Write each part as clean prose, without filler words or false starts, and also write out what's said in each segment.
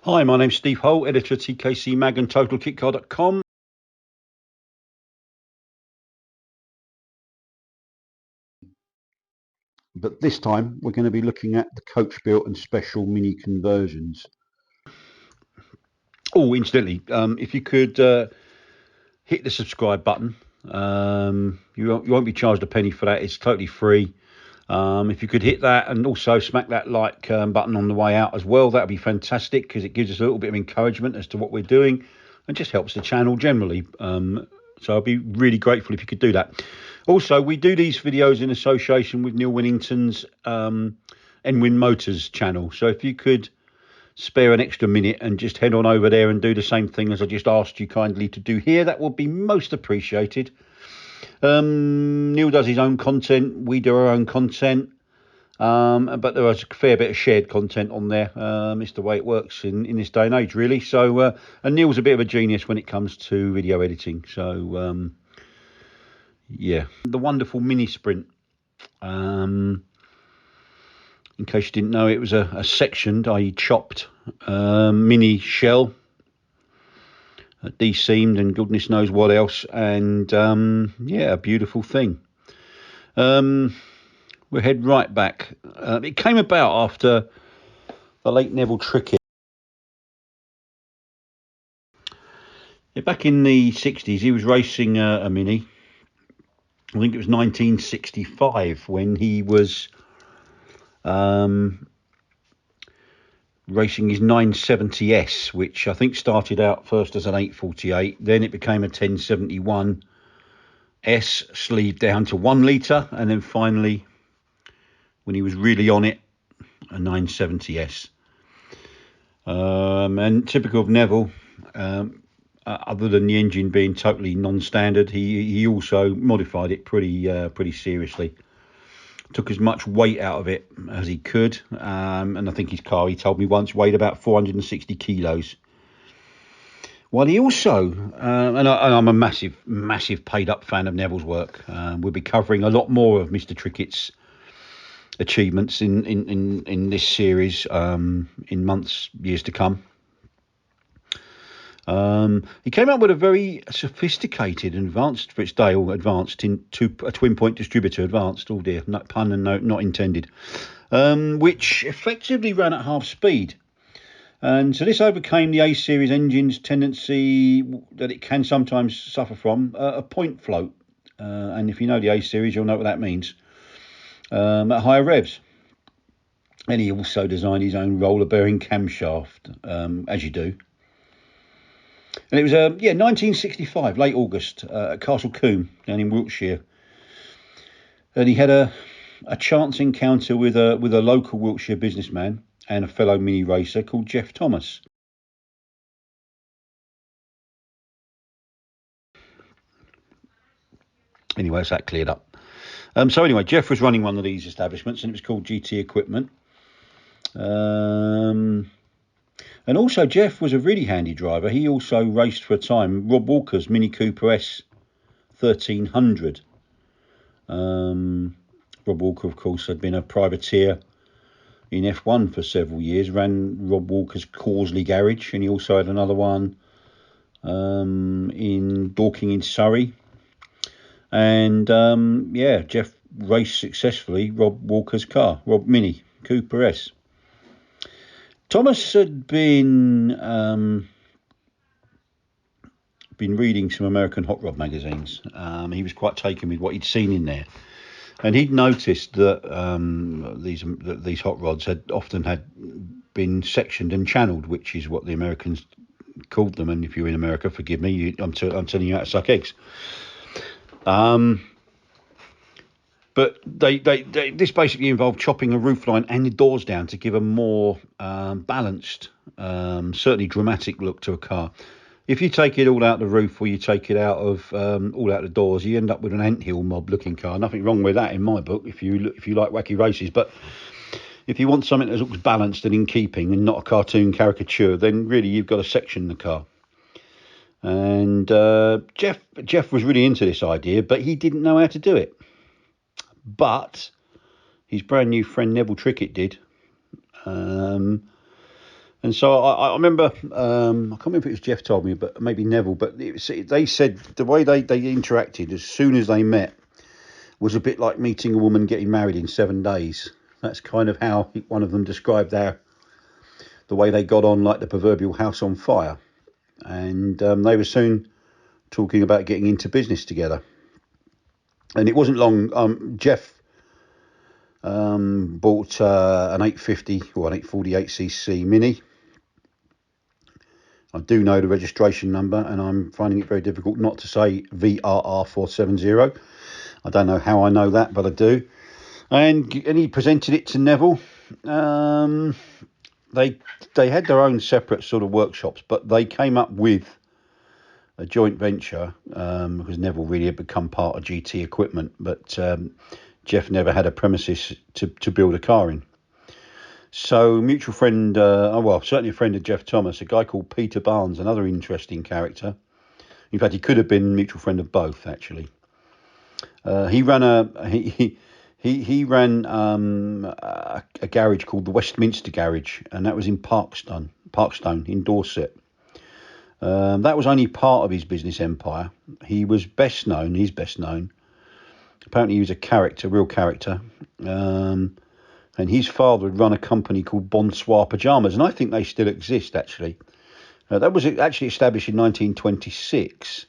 Hi, my name's Steve Holt, editor of TKC Mag and TotalKitCar.com. But this time we're going to be looking at the Coachbuilt and Special Mini conversions. Oh, incidentally, if you could hit the subscribe button. You won't be charged a penny for that. It's totally free. If you could hit that and also smack that like button on the way out as well, that would be fantastic, because it gives us a little bit of encouragement as to what we're doing and just helps the channel generally. So I'd be really grateful if you could do that. Also, we do these videos in association with Neil Winnington's Enwin Motors channel. So if you could spare an extra minute and just head on over there and do the same thing as I just asked you kindly to do here, that would be most appreciated. Neil does his own content, we do our own content, but there is a fair bit of shared content on there. It's the way it works in this day and age, really. So and Neil's a bit of a genius when it comes to video editing. So yeah, the wonderful Minisprint. In case you didn't know, it was a sectioned, i.e. chopped mini shell, de-seamed and goodness knows what else, and yeah, a beautiful thing. We'll head right back. It came about after the late Neville Trickett. Yeah, back in the 60s, he was racing a Mini. I think it was 1965 when he was racing his 970S, which I think started out first as an 848, then it became a 1071S, sleeved down to 1 litre, and then finally, when he was really on it, a 970S. And typical of Neville, other than the engine being totally non-standard, he also modified it pretty seriously. Took as much weight out of it as he could, and I think his car, he told me once, weighed about 460 kilos. While he also, and I'm a massive paid-up fan of Neville's work. We'll be covering a lot more of Mr. Trickett's achievements in this series in years to come. He came up with a very sophisticated and advanced, for its day, or advanced into a twin point distributor, advanced, oh dear, no, pun and no, not intended, which effectively ran at half speed. And so this overcame the A series engine's tendency that it can sometimes suffer from, a point float. And if you know the A series, you'll know what that means, at higher revs. And he also designed his own roller bearing camshaft, as you do. And it was 1965, late August, at Castle Combe down in Wiltshire. And he had a chance encounter with a local Wiltshire businessman and a fellow mini racer called Jeff Thomas. Anyway, it's that cleared up. So anyway, Jeff was running one of these establishments, and it was called GT Equipment. And also, Jeff was a really handy driver. He also raced for a time Rob Walker's Mini Cooper S 1300. Rob Walker, of course, had been a privateer in F1 for several years, ran Rob Walker's Corsley Garage, and he also had another one in Dorking in Surrey. And yeah, Jeff raced successfully Rob Walker's car, Rob Mini Cooper S. Thomas had been reading some American hot rod magazines. He was quite taken with what he'd seen in there, and he'd noticed that these hot rods had often been sectioned and channeled, which is what the Americans called them. And if you're in America, forgive me, I'm telling you how to suck eggs. But this basically involved chopping a roofline and the doors down to give a more balanced, certainly dramatic look to a car. If you take it all out the roof, or you take it out of all out the doors, you end up with an anthill mob looking car. Nothing wrong with that in my book, if you like wacky races. But if you want something that looks balanced and in keeping and not a cartoon caricature, then really you've got to section the car. And Jeff was really into this idea, but he didn't know how to do it. But his brand new friend Neville Trickett did, and And so I remember, I can't remember if it was Jeff told me, but maybe Neville, but they said the way they interacted as soon as they met was a bit like meeting a woman getting married in 7 days. That's kind of how one of them described the way they got on, like the proverbial house on fire. And they were soon talking about getting into business together. And it wasn't long. Jeff bought an 850 or an 848cc Mini. I do know the registration number, and I'm finding it very difficult not to say VRR470. I don't know how I know that, but I do. And he presented it to Neville. They had their own separate sort of workshops, but they came up with a joint venture because Neville really had become part of GT Equipment, but Jeff never had a premises to build a car in. So mutual friend, certainly a friend of Jeff Thomas, a guy called Peter Barnes, another interesting character. In fact, he could have been mutual friend of both, actually. He ran he ran a garage called the Westminster Garage, and that was in Parkstone in Dorset. That was only part of his business empire. He's best known. Apparently he was a real character. And his father had run a company called Bonsoir Pyjamas, and I think they still exist, actually. That was actually established in 1926.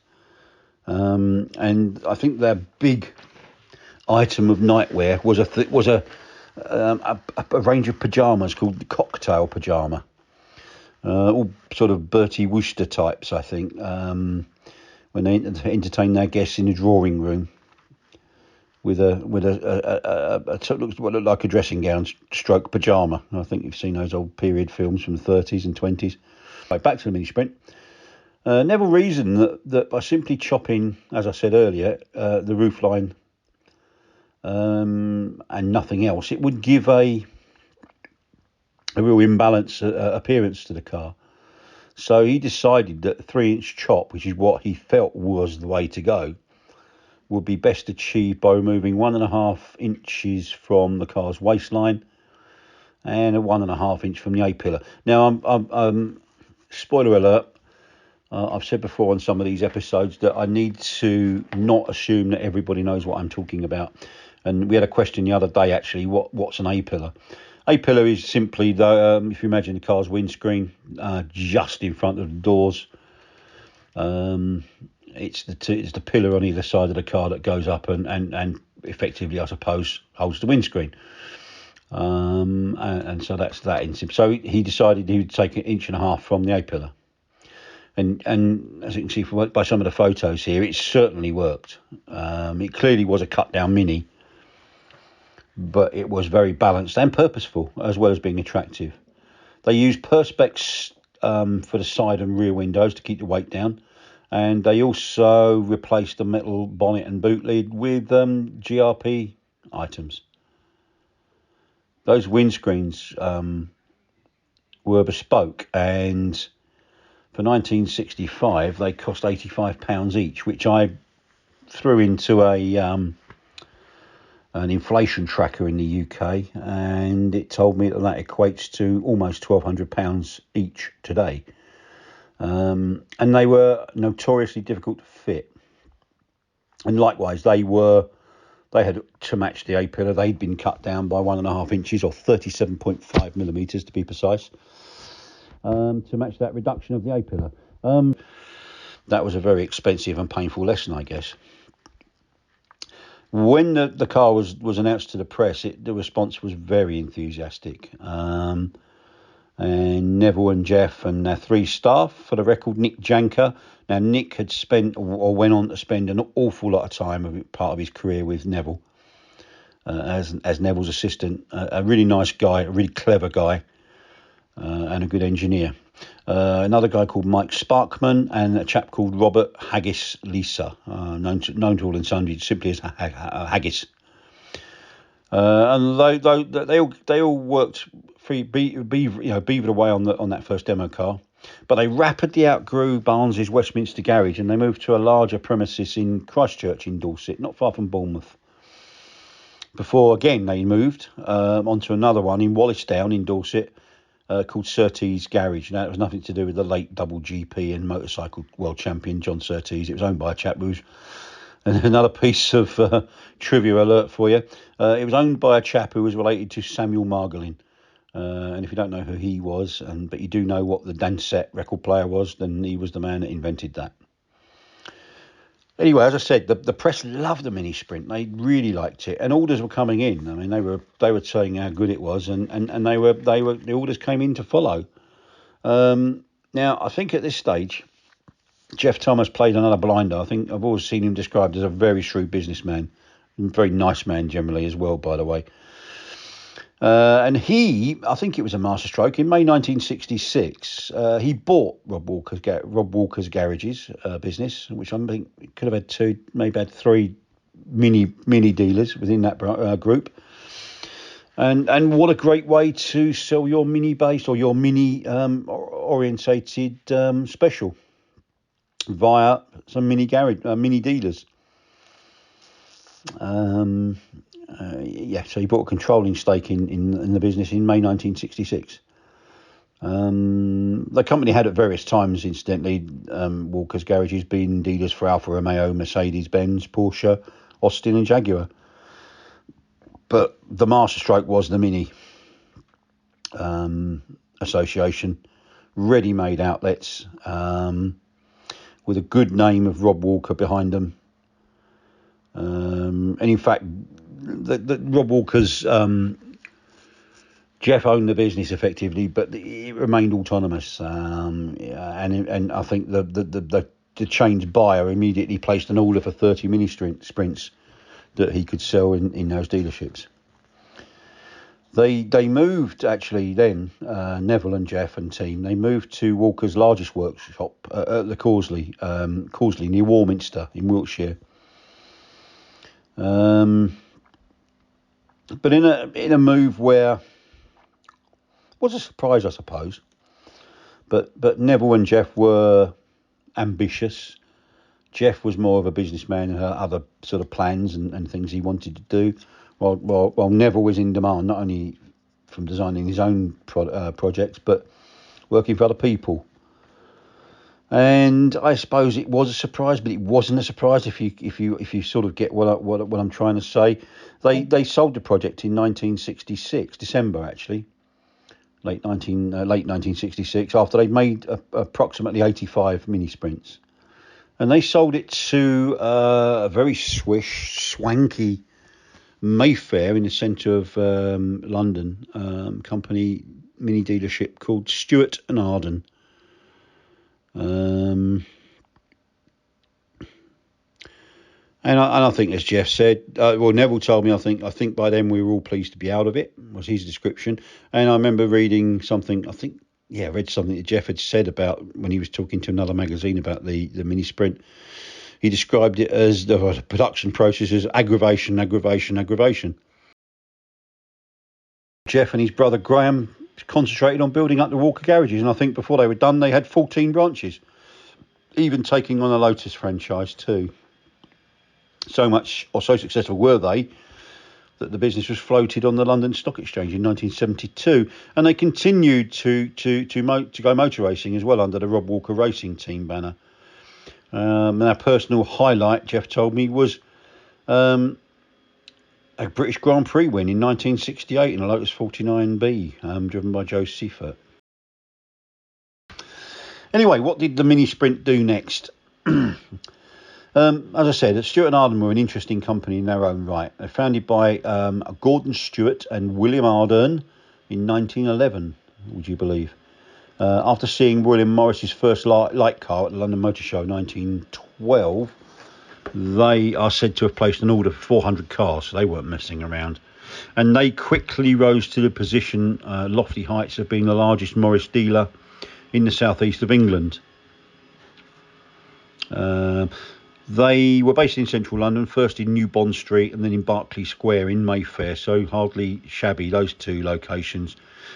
And I think their big item of nightwear was a range of pyjamas called the cocktail pyjama. All sort of Bertie Wooster types, I think, when they entertain their guests in the drawing room with a looks what looked like a dressing gown stroke pyjama. I think you've seen those old period films from the 30s and 20s. Right, back to the Minisprint. Neville reasoned that by simply chopping, as I said earlier, the roofline and nothing else, it would give a real imbalance appearance to the car. So he decided that a 3-inch chop, which is what he felt was the way to go, would be best achieved by removing 1.5 inches from the car's waistline and a 1.5 inch from the A-pillar. Now, I'm spoiler alert, I've said before on some of these episodes that I need to not assume that everybody knows what I'm talking about. And we had a question the other day, actually, what's an A-pillar? A-pillar is simply, if you imagine the car's windscreen just in front of the doors, it's the pillar on either side of the car that goes up and effectively, I suppose, holds the windscreen. And so that's that. So he decided he would take 1.5 inches from the A-pillar. And as you can see by some of the photos here, it certainly worked. It clearly was a cut-down Mini, but it was very balanced and purposeful, as well as being attractive. They used Perspex for the side and rear windows to keep the weight down. And they also replaced the metal bonnet and boot lid with GRP items. Those windscreens were bespoke, and for 1965 they cost £85 each, which I threw into an inflation tracker in the UK, and it told me that equates to almost £1,200 each today. And they were notoriously difficult to fit. And likewise, they had to match the A-pillar. They'd been cut down by 1.5 inches, or 37.5 millimeters to be precise, to match that reduction of the A-pillar. That was a very expensive and painful lesson, I guess. When the car was announced to the press, the response was very enthusiastic. And Neville and Jeff and their 3 staff, for the record, Nick Janker. Now, Nick had spent or went on to spend an awful lot of time, part of his career, with Neville as Neville's assistant. A really nice guy, a really clever guy, and a good engineer. Another guy called Mike Sparkman, and a chap called Robert Haggis Lisa, known to all and sundry simply as Haggis. And they all worked beavered away on that first demo car, but they rapidly outgrew Barnes's Westminster Garage, and they moved to a larger premises in Christchurch in Dorset, not far from Bournemouth. Before again they moved onto another one in Wallisdown in Dorset, called Surtees Garage. Now, it was nothing to do with the late double GP and motorcycle world champion John Surtees. It was owned by a chap who's another piece of trivia alert for you. It was owned by a chap who was related to Samuel Margolin. And if you don't know who he was, but you do know what the Dansette record player was, then he was the man that invented that. Anyway, as I said, the press loved the Minisprint. They really liked it, and orders were coming in. I mean, they were saying how good it was, and the orders came in to follow. Now, I think at this stage, Jeff Thomas played another blinder. I think I've always seen him described as a very shrewd businessman, very nice man generally as well, by the way. And I think it was a masterstroke, in May 1966, he bought Rob Walker's Garages business, which I think could have had two, maybe had three mini dealers within that group. And what a great way to sell your mini-based or your mini-orientated special via some mini dealers. So he bought a controlling stake in the business in May 1966. The company had at various times, incidentally, Walker's Garages been dealers for Alfa Romeo, Mercedes-Benz, Porsche, Austin and Jaguar. But the masterstroke was the Mini association, ready-made outlets with a good name of Rob Walker behind them. And in fact, the Rob Walker's Jeff owned the business effectively, but it remained autonomous. And I think the chain's buyer immediately placed an order for 30 mini sprints that he could sell in those dealerships. They moved actually then, Neville and Jeff and team, they moved to Walker's largest workshop at the Causley near Warminster in Wiltshire. But in a move where was a surprise, I suppose. But Neville and Jeff were ambitious. Jeff was more of a businessman and had other sort of plans and things he wanted to do, while Neville was in demand, not only from designing his own projects, but working for other people. And I suppose it was a surprise, but it wasn't a surprise if you sort of get what I'm trying to say. They sold the project in 1966, December actually, late 1966, after they'd made approximately 85 mini sprints, and they sold it to a very swanky Mayfair in the centre of London company mini dealership called Stewart and Arden. And I think, as Jeff said, Neville told me, I think by then we were all pleased to be out of it, was his description. And I remember reading something, read something that Jeff had said about when he was talking to another magazine about the Minisprint. He described it as the production process as aggravation. Jeff and his brother Graham concentrated on building up the Walker Garages, and I think before they were done, they had 14 branches, even taking on a Lotus franchise too. So much or so successful were they that the business was floated on the London Stock Exchange in 1972, and they continued to go motor racing as well under the Rob Walker Racing Team banner. And our personal highlight, Jeff told me, was a British Grand Prix win in 1968 in a Lotus 49B, driven by Joe Seifert. Anyway, what did the Minisprint do next? As I said, Stewart and Arden were an interesting company in their own right. They're founded by Gordon Stewart and William Ardern in 1911, would you believe? After seeing William Morris's first light car at the London Motor Show 1912, they are said to have placed an order for 400 cars, so they weren't messing around. And they quickly rose to the position, lofty heights of being the largest Morris dealer in the southeast of England. They were based in central London, first in New Bond Street and then in Berkeley Square in Mayfair, so hardly shabby, those two locations.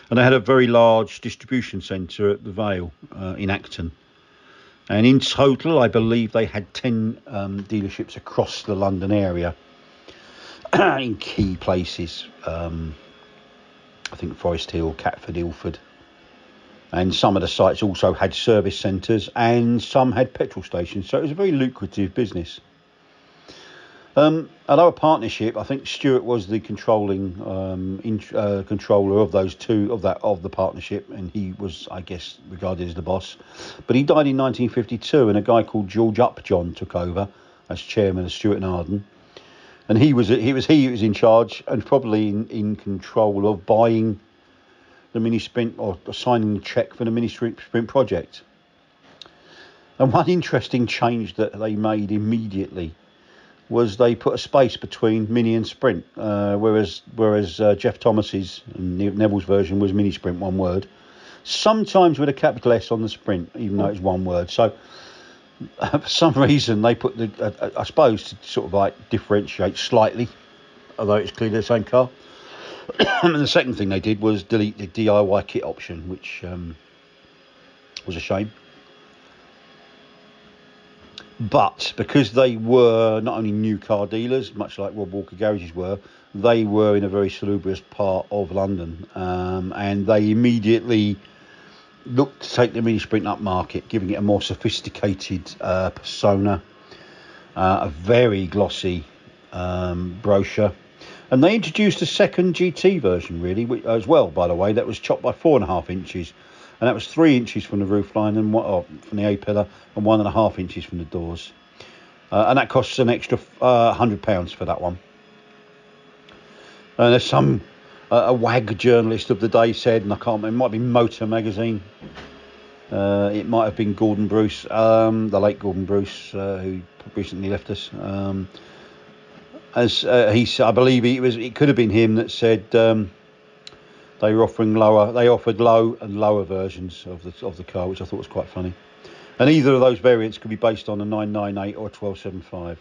And they had a very large distribution centre at the Vale in Acton. And in total, I believe they had 10 dealerships across the London area in key places. I think Forest Hill, Catford, Ilford, And some of the sites also had service centres and some had petrol stations. So it was a very lucrative business. Although a partnership, I think Stuart was the controlling controller of those two of the partnership, and he was, I guess, regarded as the boss. But he died in 1952, and a guy called George Upjohn took over as chairman of Stuart and Arden, and he was in charge and probably in control of buying the Minisprint or signing the cheque for the Minisprint project. And one interesting change that they made immediately was they put a space between Mini and Sprint, whereas Jeff Thomas's and Neville's version was Minisprint, one word, sometimes with a capital S on the Sprint, even though it's one word. So for some reason they put I suppose to sort of like differentiate slightly, although it's clearly the same car. And the second thing they did was delete the DIY kit option, which was a shame. But because they were not only new car dealers, much like Rob Walker garages were, they were in a very salubrious part of London, and they immediately looked to take the Minisprint up market, giving it a more sophisticated persona, a very glossy brochure. And they introduced a second GT version, really, as well, by the way, that was chopped by 4.5 inches. And that was 3 inches from the roofline and from the A-pillar and 1.5 inches from the doors. And that costs an extra £100 for that one. And there's a WAG journalist of the day said, and I can't remember, it might be Motor Magazine. It might have been Gordon Bruce, the late Gordon Bruce, who recently left us. I believe it could have been him that said they offered low and lower versions of the car, which I thought was quite funny. And either of those variants could be based on a 998 or a 1275.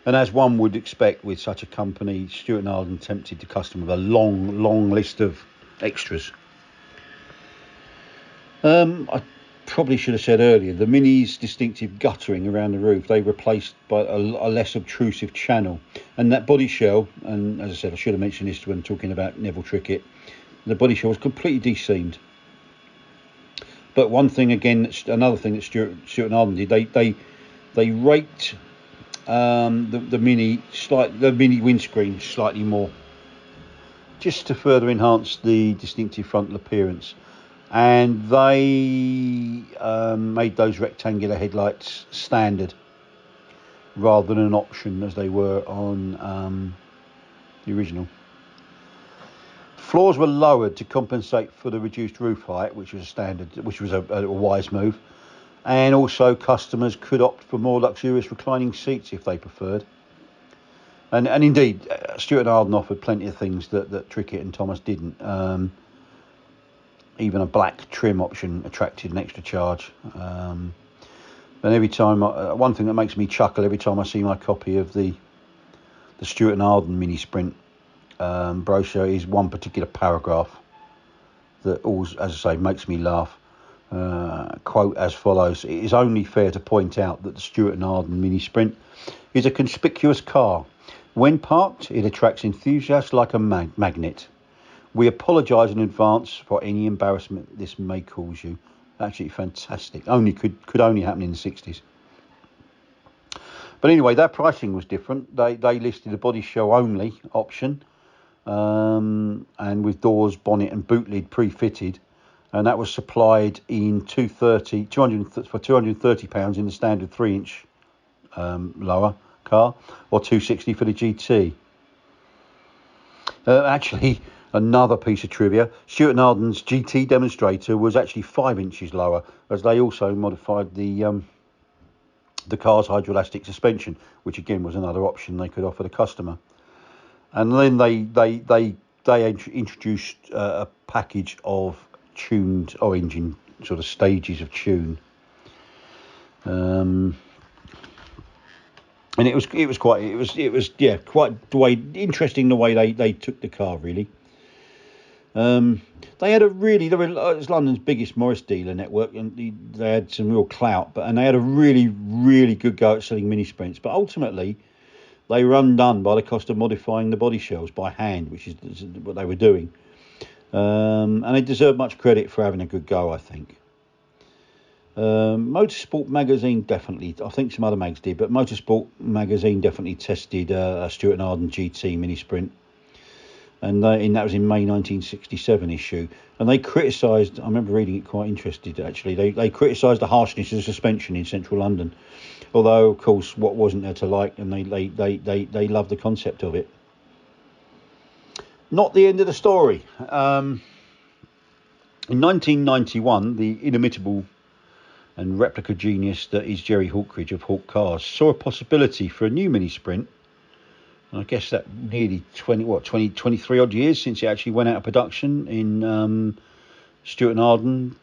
And as one would expect with such a company, Stuart and Arden tempted the customer with a long list of extras. I probably should have said earlier, the Mini's distinctive guttering around the roof, they replaced by a less obtrusive channel. And that body shell, and as I said, I should have mentioned this when talking about Neville Trickett, the body shell was completely deseamed. But another thing that Stuart and Arden did, they raked the Mini windscreen slightly more, just to further enhance the distinctive frontal appearance. And they made those rectangular headlights standard rather than an option as they were on the original. Floors were lowered to compensate for the reduced roof height, which was a wise move. And also customers could opt for more luxurious reclining seats if they preferred. And indeed, Stuart and Arden offered plenty of things that Trickett and Thomas didn't. Even a black trim option attracted an extra charge. And every time, one thing that makes me chuckle every time I see my copy of the Stuart and Arden Minisprint brochure is one particular paragraph that always, as I say, makes me laugh. Quote as follows: "It is only fair to point out that the Stuart and Arden Minisprint is a conspicuous car. When parked, it attracts enthusiasts like a magnet. We apologise in advance for any embarrassment this may cause you." Absolutely fantastic. Could only happen in the 60s. But anyway, their pricing was different. They listed a body shell only option, and with doors, bonnet and boot lid pre-fitted, and that was supplied in for £230 in the standard 3-inch lower car, or £260 for the GT. Actually, another piece of trivia: Stuart and Arden's GT demonstrator was actually 5 inches lower, as they also modified the car's hydroelastic suspension, which again was another option they could offer the customer. And then they introduced a package of tuned engine sort of stages of tune, and it was quite interesting the way they took the car, really. They was London's biggest Morris dealer network, and they had some real clout, and they had a really good go at selling Minisprints. But ultimately, they were undone by the cost of modifying the body shells by hand, which is what they were doing. And they deserve much credit for having a good go, I think. Motorsport magazine definitely, I think some other mags did, but Motorsport magazine definitely tested a Stewart & Arden GT Minisprint, and that was in May 1967 issue. And they criticised, I remember reading it quite interested actually, they criticised the harshness of the suspension in central London, although of course what wasn't there to like, and they loved the concept of it. Not the end of the story. In 1991, the inimitable and replica genius that is Jerry Hawkridge of Hawk Cars saw a possibility for a new Minisprint. And I guess that nearly 23 odd years since it actually went out of production in Stewart & Arden.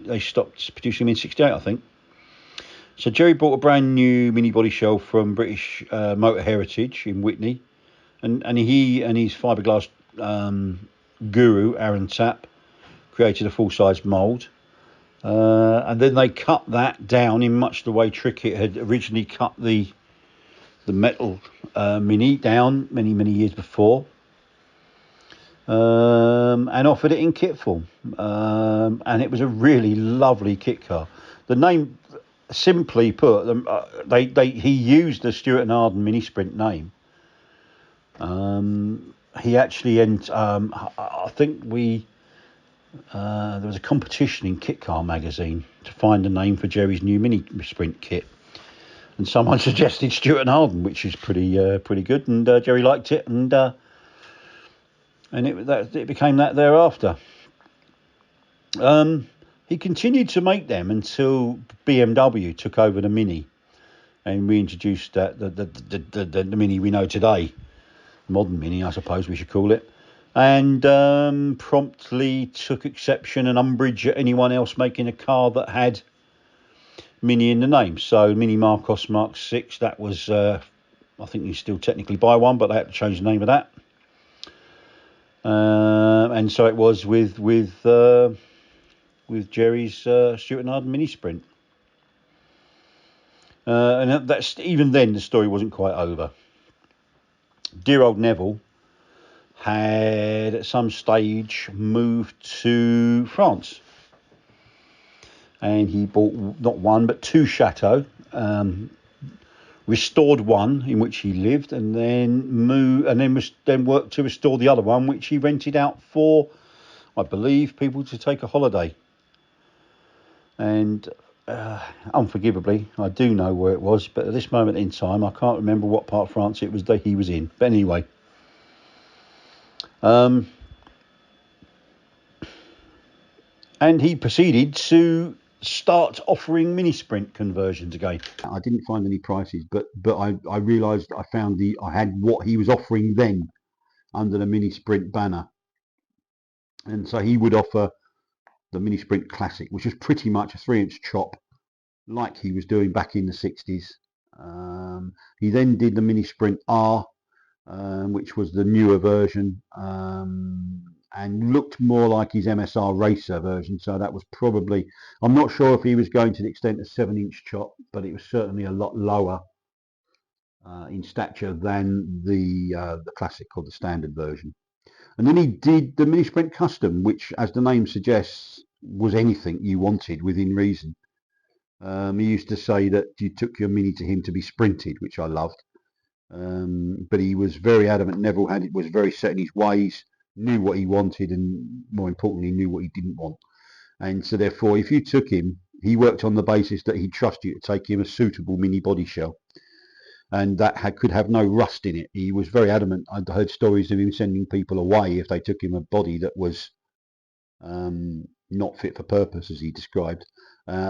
They stopped producing them in 68, I think. So Jerry bought a brand new mini body shell from British Motor Heritage in Witney, and he and his fiberglass guru Aaron Tapp created a full-size mould. And then they cut that down in much the way Trickett had originally cut the metal Mini down many years before, and offered it in kit form. And it was a really lovely kit car. The name, simply put, he used the Stewart & Arden Minisprint name. He actually, I think there was a competition in Kit Car magazine to find a name for Jerry's new Minisprint kit, and someone suggested Stewart & Arden, which is pretty good, and Jerry liked it, and it became that thereafter. He continued to make them until BMW took over the Mini and reintroduced the Mini we know today, modern Mini, I suppose we should call it. And promptly took exception and umbrage at anyone else making a car that had Mini in the name. So Mini Marcos Mark 6, that was, I think you still technically buy one, but they had to change the name of that. And so it was with Jerry's Stewart & Arden Minisprint. And that's, even then the story wasn't quite over. Dear old Neville had at some stage moved to France, and he bought not one but two chateaux, restored one in which he lived, and then worked to restore the other one, which he rented out for, I believe, people to take a holiday. And unforgivably, I do know where it was, but at this moment in time I can't remember what part of France it was that he was in. But anyway, and he proceeded to start offering Minisprint conversions again. I didn't find any prices, but I realised I had what he was offering then under the Minisprint banner. And so he would offer the Minisprint Classic, which was pretty much a 3-inch chop, like he was doing back in the 60s. He then did the Minisprint R, which was the newer version, and looked more like his MSR Racer version. So that was probably, I'm not sure if he was going to the extent of 7-inch chop, but it was certainly a lot lower in stature than the classic or the standard version. And then he did the Minisprint Custom, which, as the name suggests, was anything you wanted within reason. He used to say that you took your Mini to him to be sprinted, which I loved. But he was very adamant. Neville was very set in his ways, knew what he wanted, and more importantly, knew what he didn't want. And so therefore, if you took him, he worked on the basis that he'd trust you to take him a suitable mini body shell, and that could have no rust in it. He was very adamant. I'd heard stories of him sending people away if they took him a body that was not fit for purpose, as he described.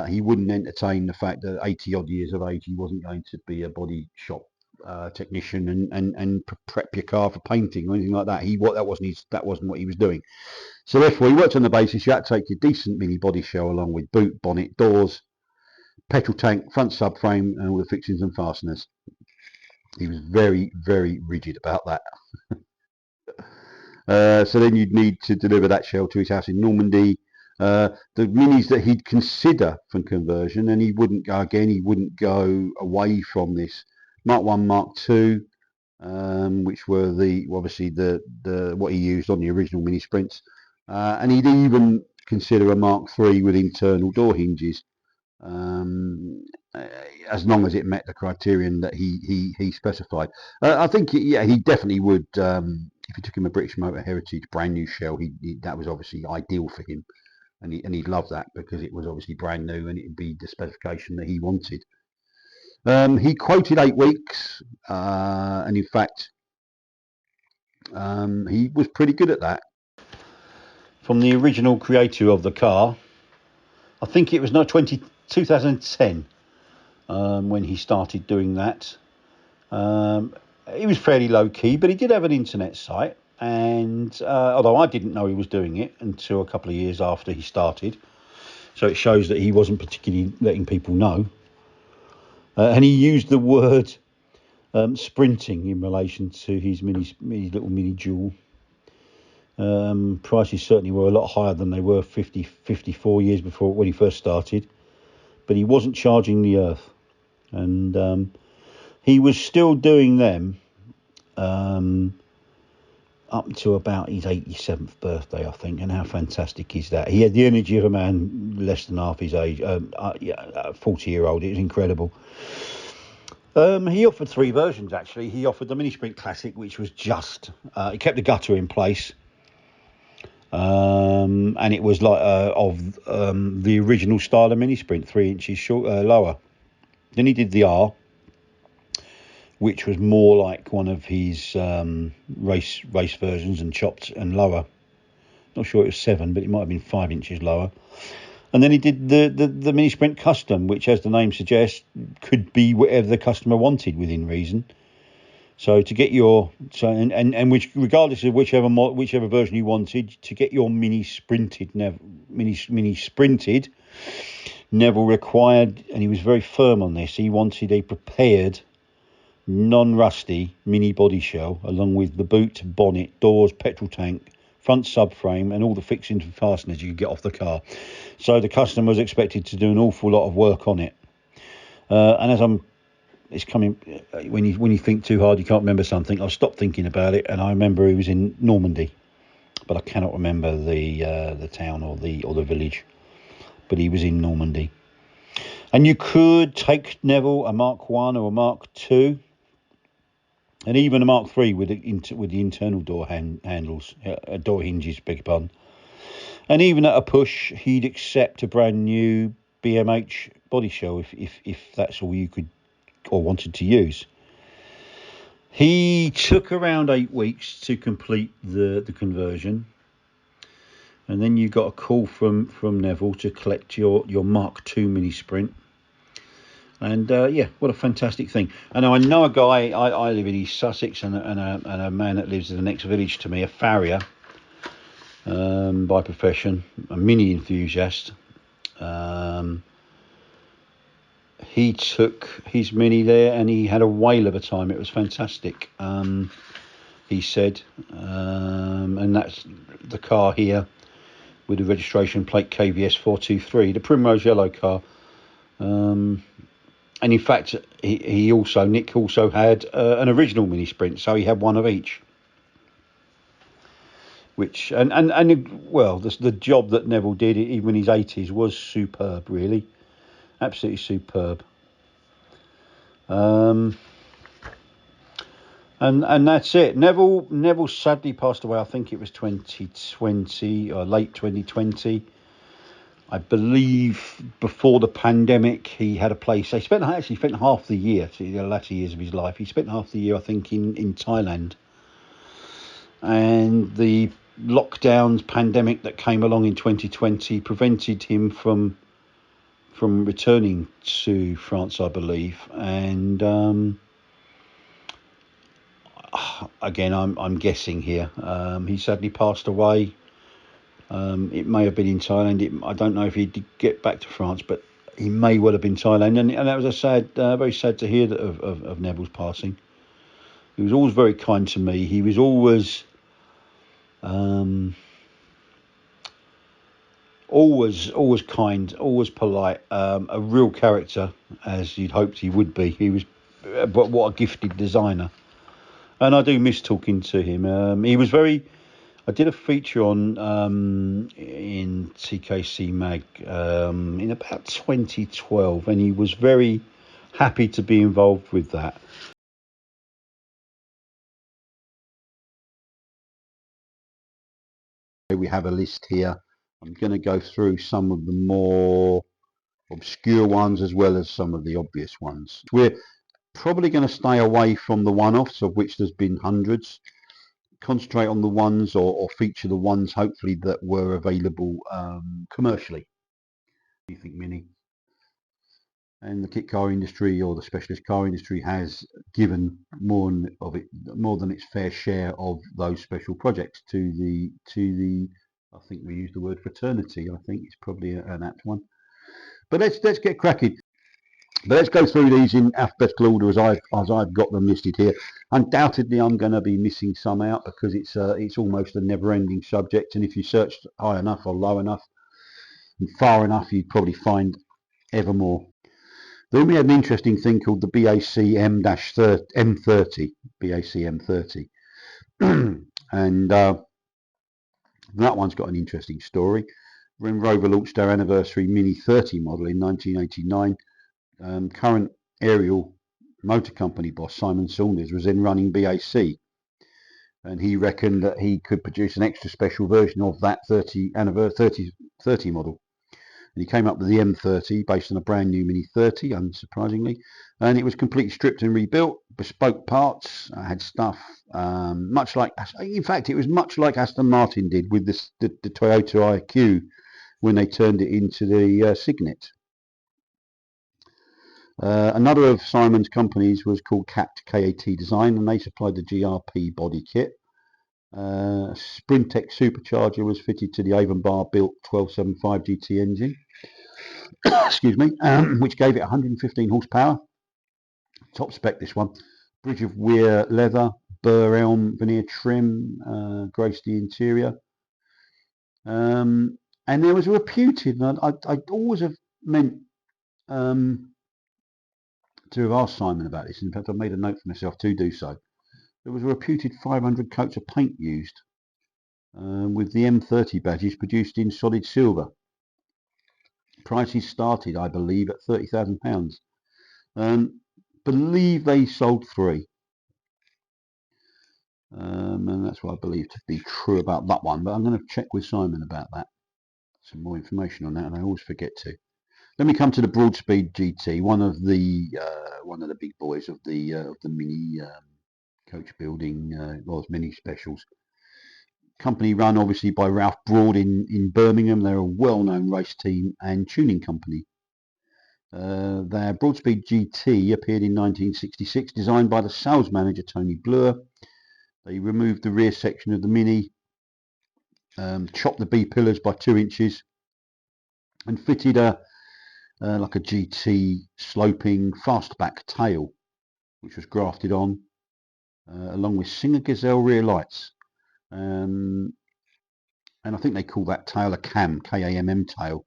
He wouldn't entertain the fact that 80 odd years of age he wasn't going to be a body shop technician and prep your car for painting or anything like that. That wasn't what he was doing. So therefore, he worked on the basis you had to take your decent mini body shell along with boot, bonnet, doors, petrol tank, front subframe, and all the fixings and fasteners. He was very, very rigid about that. So then you'd need to deliver that shell to his house in Normandy. The Minis that he'd consider for conversion, and he wouldn't go away from this. Mark 1, Mark 2, which were obviously the what he used on the original Minisprints, and he'd even consider a Mark III with internal door hinges, um, uh, as long as it met the criterion that he specified. I think yeah, he definitely would. If you took him a British Motor Heritage brand new shell, that was obviously ideal for him, and he'd love that because it was obviously brand new and it'd be the specification that he wanted. He quoted 8 weeks, and in fact, he was pretty good at that. From the original creator of the car, I think it was 2010 when he started doing that. He was fairly low key, but he did have an internet site. And although I didn't know he was doing it until a couple of years after he started, so it shows that he wasn't particularly letting people know. And he used the word sprinting in relation to his little mini jewel. Prices certainly were a lot higher than they were 54 years before when he first started, but he wasn't charging the earth, and he was still doing them up to about his 87th birthday, I think. And how fantastic is that? He had the energy of a man less than half his age, 40-year-old. It was incredible. He offered 3 versions, actually. He offered the Minisprint Classic, which was just... he kept the gutter in place. And it was like of the original style of Minisprint, 3 inches lower. Then he did the R, which was more like one of his race versions and chopped and lower. Not sure it was 7, but it might have been 5 inches lower. And then he did the Minisprint Custom, which, as the name suggests, could be whatever the customer wanted within reason. So to get your which, regardless of whichever version you wanted, to get your mini sprinted, Neville required, and he was very firm on this. He wanted a prepared, non-rusty mini body shell, along with the boot, bonnet, doors, petrol tank, front subframe, and all the fixings and fasteners you could get off the car. So the customer was expected to do an awful lot of work on it. And it's coming, when you think too hard, you can't remember something. I stopped thinking about it, and I remember he was in Normandy, but I cannot remember the town or the village. But he was in Normandy, and you could take Neville a Mark 1 or a Mark 2. And even a Mark III with the internal door handles, door hinges, beg your pardon. And even at a push, he'd accept a brand new BMH body shell if that's all you could or wanted to use. He took around 8 weeks to complete the conversion. And then you got a call from Neville to collect your Mark II Minisprint. And yeah, what a fantastic thing. And I know a guy, I live in East Sussex, and a man that lives in the next village to me, a farrier by profession, a mini enthusiast. He took his Mini there and he had a whale of a time. It was fantastic, he said. And that's the car here with the registration plate KVS 423, the Primrose Yellow car. And in fact, Nick also had an original Minisprint, so he had one of each. Which well, the job that Neville did, even in his 80s, was superb, really, absolutely superb. And that's it. Neville sadly passed away. I think it was 2020 or late 2020. I believe before the pandemic, he had a place. He spent half the year, the latter years of his life. He spent half the year, I think, in Thailand. And the lockdowns, pandemic that came along in 2020 prevented him from returning to France, I believe. And again, I'm guessing here. He sadly passed away. It may have been in Thailand. I don't know if he did get back to France, but he may well have been Thailand. And that was very sad to hear that of Neville's passing. He was always very kind to me. He was always kind, always polite, a real character, as you'd hoped he would be. He was, but what a gifted designer. and I do miss talking to him. He was very. I did a feature on in TKC Mag in about 2012, and he was very happy to be involved with that. We have a list here. I'm going to go through some of the more obscure ones as well as some of the obvious ones. We're probably going to stay away from the one-offs, of which there's been hundreds. Concentrate on the ones or feature the ones hopefully that were available commercially. What do you think, Mini? And the kit car industry or the specialist car industry has given more than its fair share of those special projects to the I think we use the word fraternity. I think it's probably an apt one. But let's get cracking. But let's go through these in alphabetical order as I've got them listed here. Undoubtedly, I'm going to be missing some out because it's almost a never-ending subject. And if you search high enough or low enough and far enough, you'd probably find ever more. Then we had an interesting thing called the BAC M30, BAC M30, and that one's got an interesting story. When Rover launched our anniversary Mini 30 model in 1989, current aerial motor company boss Simon Saunders was then running BAC, and he reckoned that he could produce an extra special version of that 30 model. And he came up with the M30 based on a brand new Mini 30, unsurprisingly, and it was completely stripped and rebuilt, bespoke parts, had stuff much like, in fact, it was much like Aston Martin did with the Toyota IQ when they turned it into the Signet. Another of Simon's companies was called KAT Design, and they supplied the GRP body kit. Sprintex supercharger was fitted to the Avon built 1275 GT engine. Excuse me, which gave it 115 horsepower. Top spec, this one. Bridge of Weir leather, burr elm veneer trim, graced the interior. And there was a reputed, and I'd always have meant to have asked Simon about this. In fact, I made a note for myself to do so. There was a reputed 500 coats of paint used, with the M30 badges produced in solid silver. Prices started, I believe, at £30,000. Believe they sold 3. And that's what I believe to be true about that one. But I'm going to check with Simon about that. Some more information on that, and I always forget to. Then we come to the Broadspeed GT, one of the big boys of the mini coach building, mini specials. Company run obviously by Ralph Broad in Birmingham. They're a well-known race team and tuning company. Their Broadspeed GT appeared in 1966, designed by the sales manager Tony Blur. They removed the rear section of the Mini, chopped the B pillars by 2 inches, and fitted like a GT sloping fastback tail, which was grafted on, along with Singer Gazelle rear lights. And I think they call that tail a KAMM tail.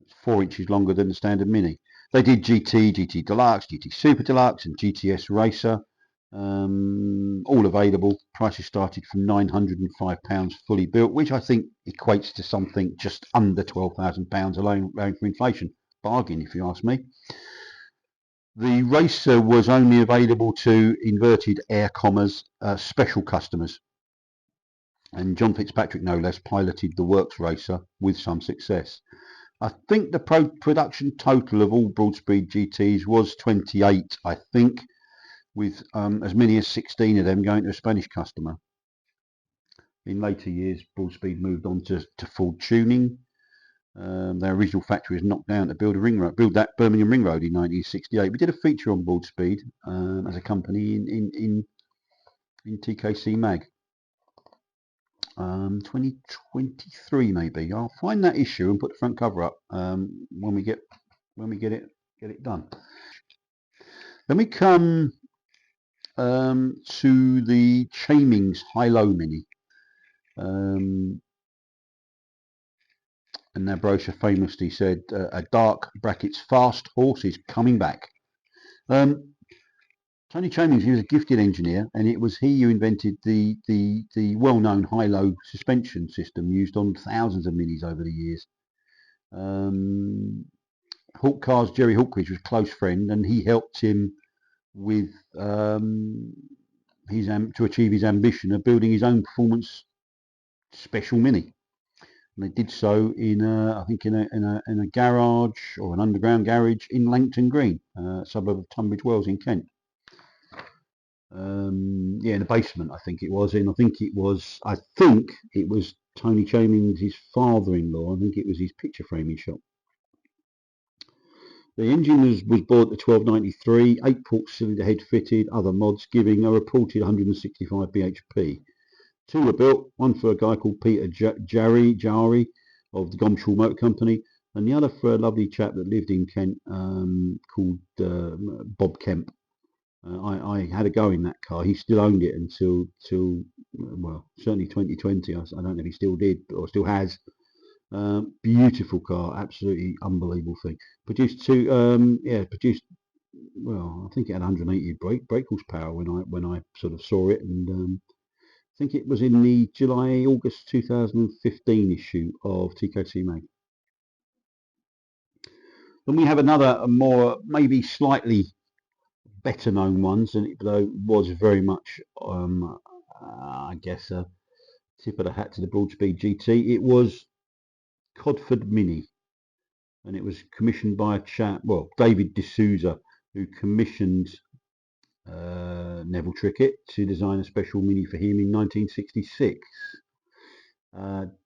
It's 4 inches longer than the standard Mini. They did GT, GT Deluxe, GT Super Deluxe, and GTS Racer. All available. Prices started from £905 fully built, which I think equates to something just under £12,000 allowing for inflation. Bargain, if you ask me. The Racer was only available to inverted air commas special customers, and John Fitzpatrick, no less, piloted the Works Racer with some success. I think the production total of all Broadspeed GTs was 28, I think, with as many as 16 of them going to a Spanish customer. In later years, Broadspeed moved on to full tuning. Their original factory was knocked down to build that Birmingham Ring Road in 1968. We did a feature on Broadspeed as a company in TKC Mag. 2023 maybe. I'll find that issue and put the front cover up when we get it done. Then we come to the Chamings High-Low Mini, and their brochure famously said a dark brackets fast horse is coming back. Tony Chamings, he was a gifted engineer, and it was he who invented the well-known high-low suspension system used on thousands of Minis over the years. Hawk Carr's Jerry Hawkridge was a close friend, and he helped him with to achieve his ambition of building his own performance special Mini. And they did so in I think in a garage or an underground garage in Langton Green, suburb of Tunbridge Wells in Kent. Yeah, in a basement, I think it was. And I think it was Tony Chamings' father-in-law. I think it was his picture framing shop. The engine was bought at 1293, 8-port cylinder head fitted, other mods, giving a reported 165 bhp. Two were built, one for a guy called Peter Jari of the Gomshall Motor Company, and the other for a lovely chap that lived in Kent called Bob Kemp. I had a go in that car. He still owned it until well, certainly 2020. I don't know if he still did or still has. Beautiful car, absolutely unbelievable thing. Produced well, I think it had 180 brake horsepower when I sort of saw it, and I think it was in the July-August 2015 issue of TKC Mag. Then we have another, more maybe slightly better known ones, and though it was very much, I guess, a tip of the hat to the Broadspeed GT. It was Codford Mini, and it was commissioned by a chap, well, David D'Souza, who commissioned Neville Trickett to design a special Mini for him in 1966.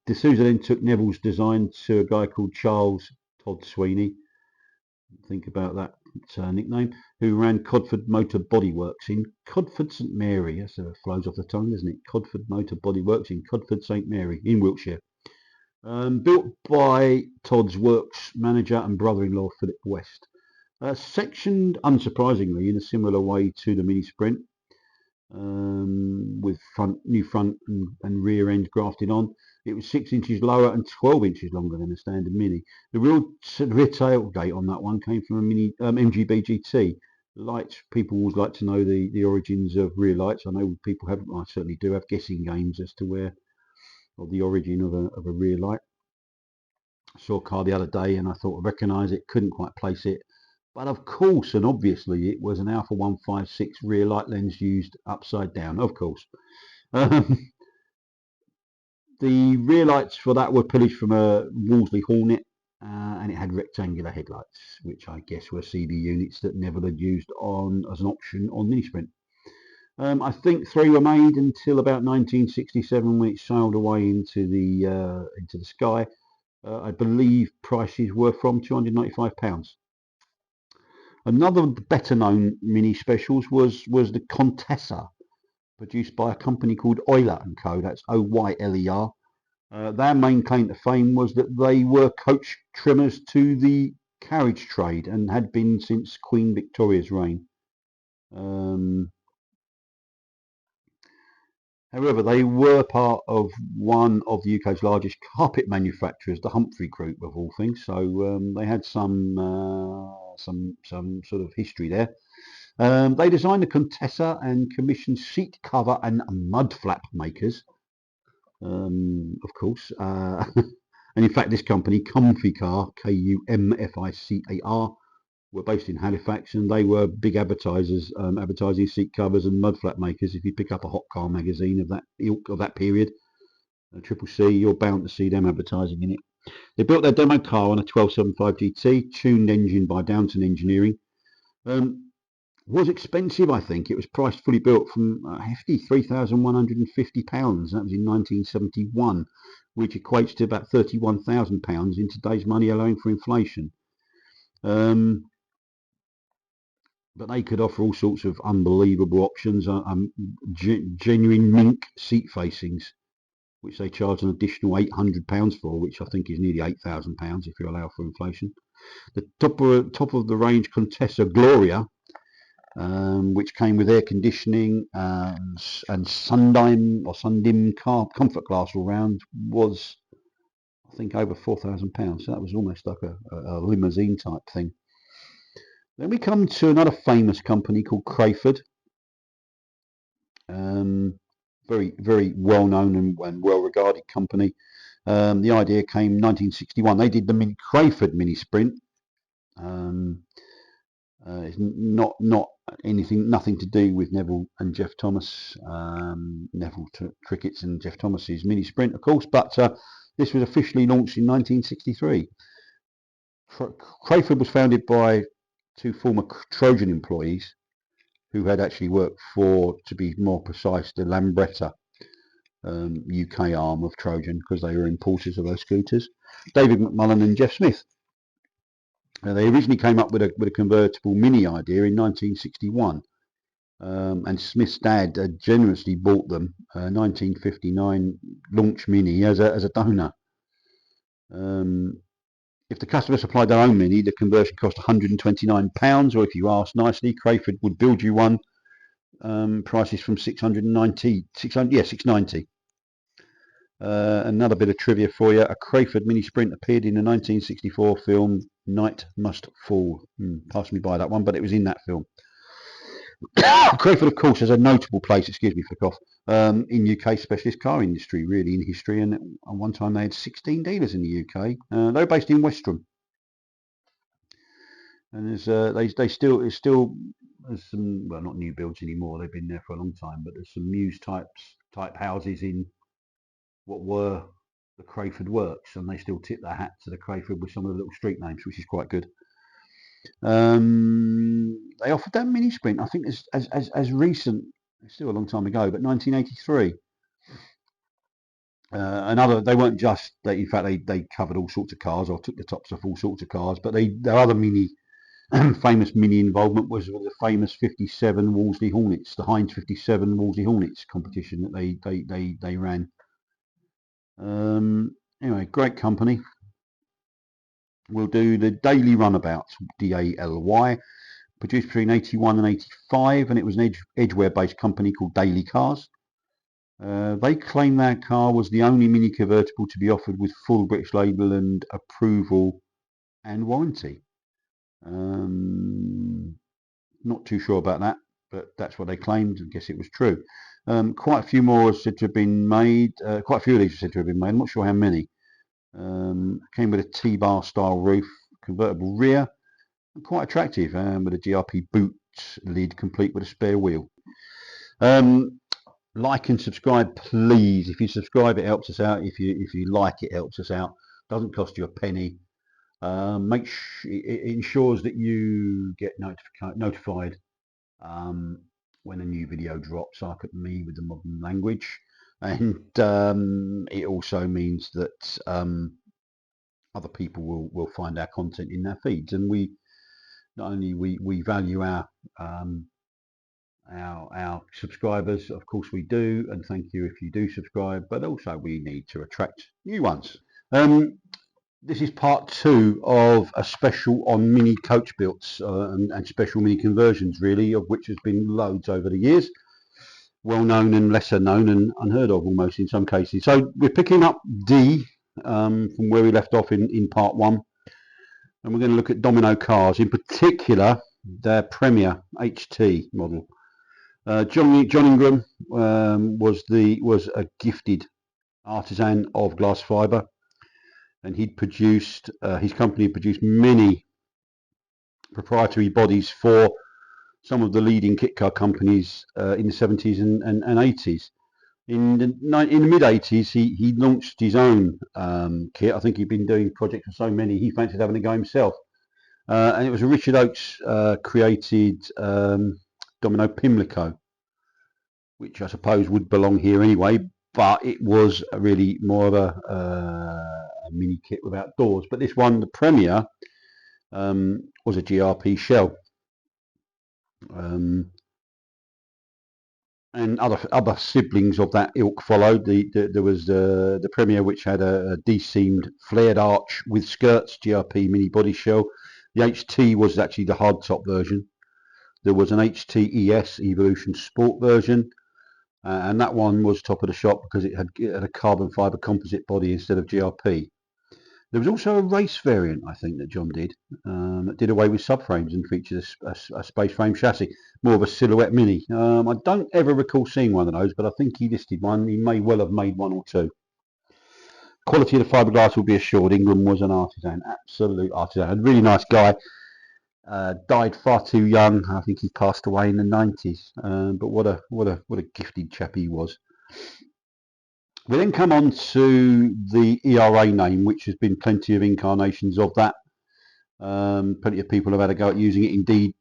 D'Souza then took Neville's design to a guy called Charles Todd Sweeney. Think about that nickname, who ran Codford Motor Bodyworks in Codford St Mary. That flows off the tongue, doesn't it? Codford Motor Bodyworks in Codford St Mary in Wiltshire. Built by Todd's works manager and brother-in-law Philip West. Sectioned, unsurprisingly, in a similar way to the Minisprint, with new front and rear end grafted on. It was 6 inches lower and 12 inches longer than a standard Mini. The rear tailgate on that one came from a Mini MGB GT. Lights, people always like to know the origins of rear lights. I know people have, I certainly do, have guessing games as to where, or the origin of a rear light. I saw a car the other day and I thought I recognised it, couldn't quite place it. But of course, and obviously, it was an Alpha 156 rear light lens used upside down, of course. The rear lights for that were pillaged from a Wolseley Hornet, and it had rectangular headlights, which I guess were CB units that Neville had used as an option on Minisprint. I think 3 were made until about 1967 when it sailed away into the sky. I believe prices were from £295. Another better known Mini specials was the Contessa, produced by a company called Euler & Co. That's Oyler. Their main claim to fame was that they were coach trimmers to the carriage trade and had been since Queen Victoria's reign. However, they were part of one of the UK's largest carpet manufacturers, the Humphrey Group, of all things. So they had some sort of history there. They designed the Contessa and commissioned seat cover and mud flap makers, of course. And in fact, this company, Comfy Car, Kumficar, were based in Halifax, and they were big advertisers, advertising seat covers and mud flap makers. If you pick up a hot car magazine of that ilk of that period, Triple C, you're bound to see them advertising in it. They built their demo car on a 1275 GT, tuned engine by Downton Engineering. Was expensive, I think. It was priced fully built from a hefty £3,150. That was in 1971, which equates to about £31,000 in today's money, allowing for inflation. But they could offer all sorts of unbelievable options. Genuine mink seat facings, which they charge an additional £800 for, which I think is nearly £8,000 if you allow for inflation. The top of the range Contessa Gloria, which came with air conditioning and Sundim comfort glass all round, was I think over £4,000. So that was almost like a limousine type thing. Then we come to another famous company called Crayford, Very, very well known and well regarded company. The idea came 1961. They did the Crayford Minisprint. It's not anything, nothing to do with Neville and Jeff Thomas. Neville Crickett's and Jeff Thomas's Minisprint, of course, but this was officially launched in 1963. Crayford was founded by two former Trojan employees who had actually worked for, to be more precise, the Lambretta UK arm of Trojan, because they were importers of those scooters. David McMullen and Jeff Smith. They originally came up with a convertible Mini idea in 1961, and Smith's dad had generously bought them 1959 launch Mini as a donor. If the customer supplied their own Mini, the conversion cost £129, or if you asked nicely, Crayford would build you one. Prices from £690. Another bit of trivia for you: a Crayford Minisprint appeared in the 1964 film Night Must Fall. Passed me by that one, but it was in that film. Crayford, of course, has a notable place, excuse me for the cough, in UK specialist car industry, really in history. And at one time they had 16 dealers in the UK. They were based in Westerham. And there's there's some, well, not new builds anymore. They've been there for a long time, but there's some Muse type houses in what were the Crayford Works, and they still tip their hat to the Crayford with some of the little street names, which is quite good. They offered that Minisprint, I think, as recent, it's still a long time ago, but 1983. They weren't just, in fact, they covered all sorts of cars, or took the tops off all sorts of cars, but their other famous Mini involvement was with the famous 57 Wolseley Hornets, the Heinz 57 Wolseley Hornets competition that they ran. Anyway, great company. We'll do the Daily Runabout, DALY, produced between 81 and 85, and it was an Edgware-based company called Daily Cars. They claim their car was the only Mini convertible to be offered with full British label and approval and warranty. Not too sure about that, but that's what they claimed. I guess it was true. Quite a few more are said to have been made. Quite a few of these are said to have been made. I'm not sure how many. Came with a T-bar style roof, convertible rear, and quite attractive, with a GRP boot lid complete with a spare wheel. Like and subscribe, please. If you subscribe, it helps us out. If you like, it helps us out. Doesn't cost you a penny. It ensures that you get notified when a new video drops, like at me with the modern language, and it also means that other people will find our content in their feeds, and we not only we value our subscribers, of course we do, and thank you if you do subscribe, but also we need to attract new ones. This is part 2 of a special on Mini Coachbuilts and special Mini conversions, really, of which has been loads over the years. Well known and lesser known and unheard of almost in some cases. So we're picking up D from where we left off in part 1. And we're going to look at Domino cars, in particular their Premier HT model. John Ingram was a gifted artisan of glass fibre, and he'd produced his company produced many proprietary bodies for some of the leading kit car companies in the 70s and 80s. In the mid 80s, he launched his own kit. I think he'd been doing projects for so many he fancied having a go himself. And it was a Richard Oakes created Domino Pimlico, which I suppose would belong here anyway, but it was really more of a mini kit without doors. But this one, the Premier, was a GRP shell. And other siblings of that ilk followed. There was the Premier, which had a de-seamed flared arch with skirts, GRP mini body shell. The HT was actually the hardtop version. There was an HT ES Evolution Sport version, and that one was top of the shop because it had a carbon fibre composite body instead of GRP. There was also a race variant, I think, that John did, that did away with subframes and featured a space frame chassis, more of a silhouette Mini. I don't ever recall seeing one of those, but I think he listed one. He may well have made one or two. Quality of the fiberglass will be assured. Ingram was an artisan, absolute artisan. A really nice guy. Died far too young. I think he passed away in the 90s. But what a gifted chap he was. We then come on to the ERA name, which has been plenty of incarnations of that. Plenty of people have had a go at using it. Indeed,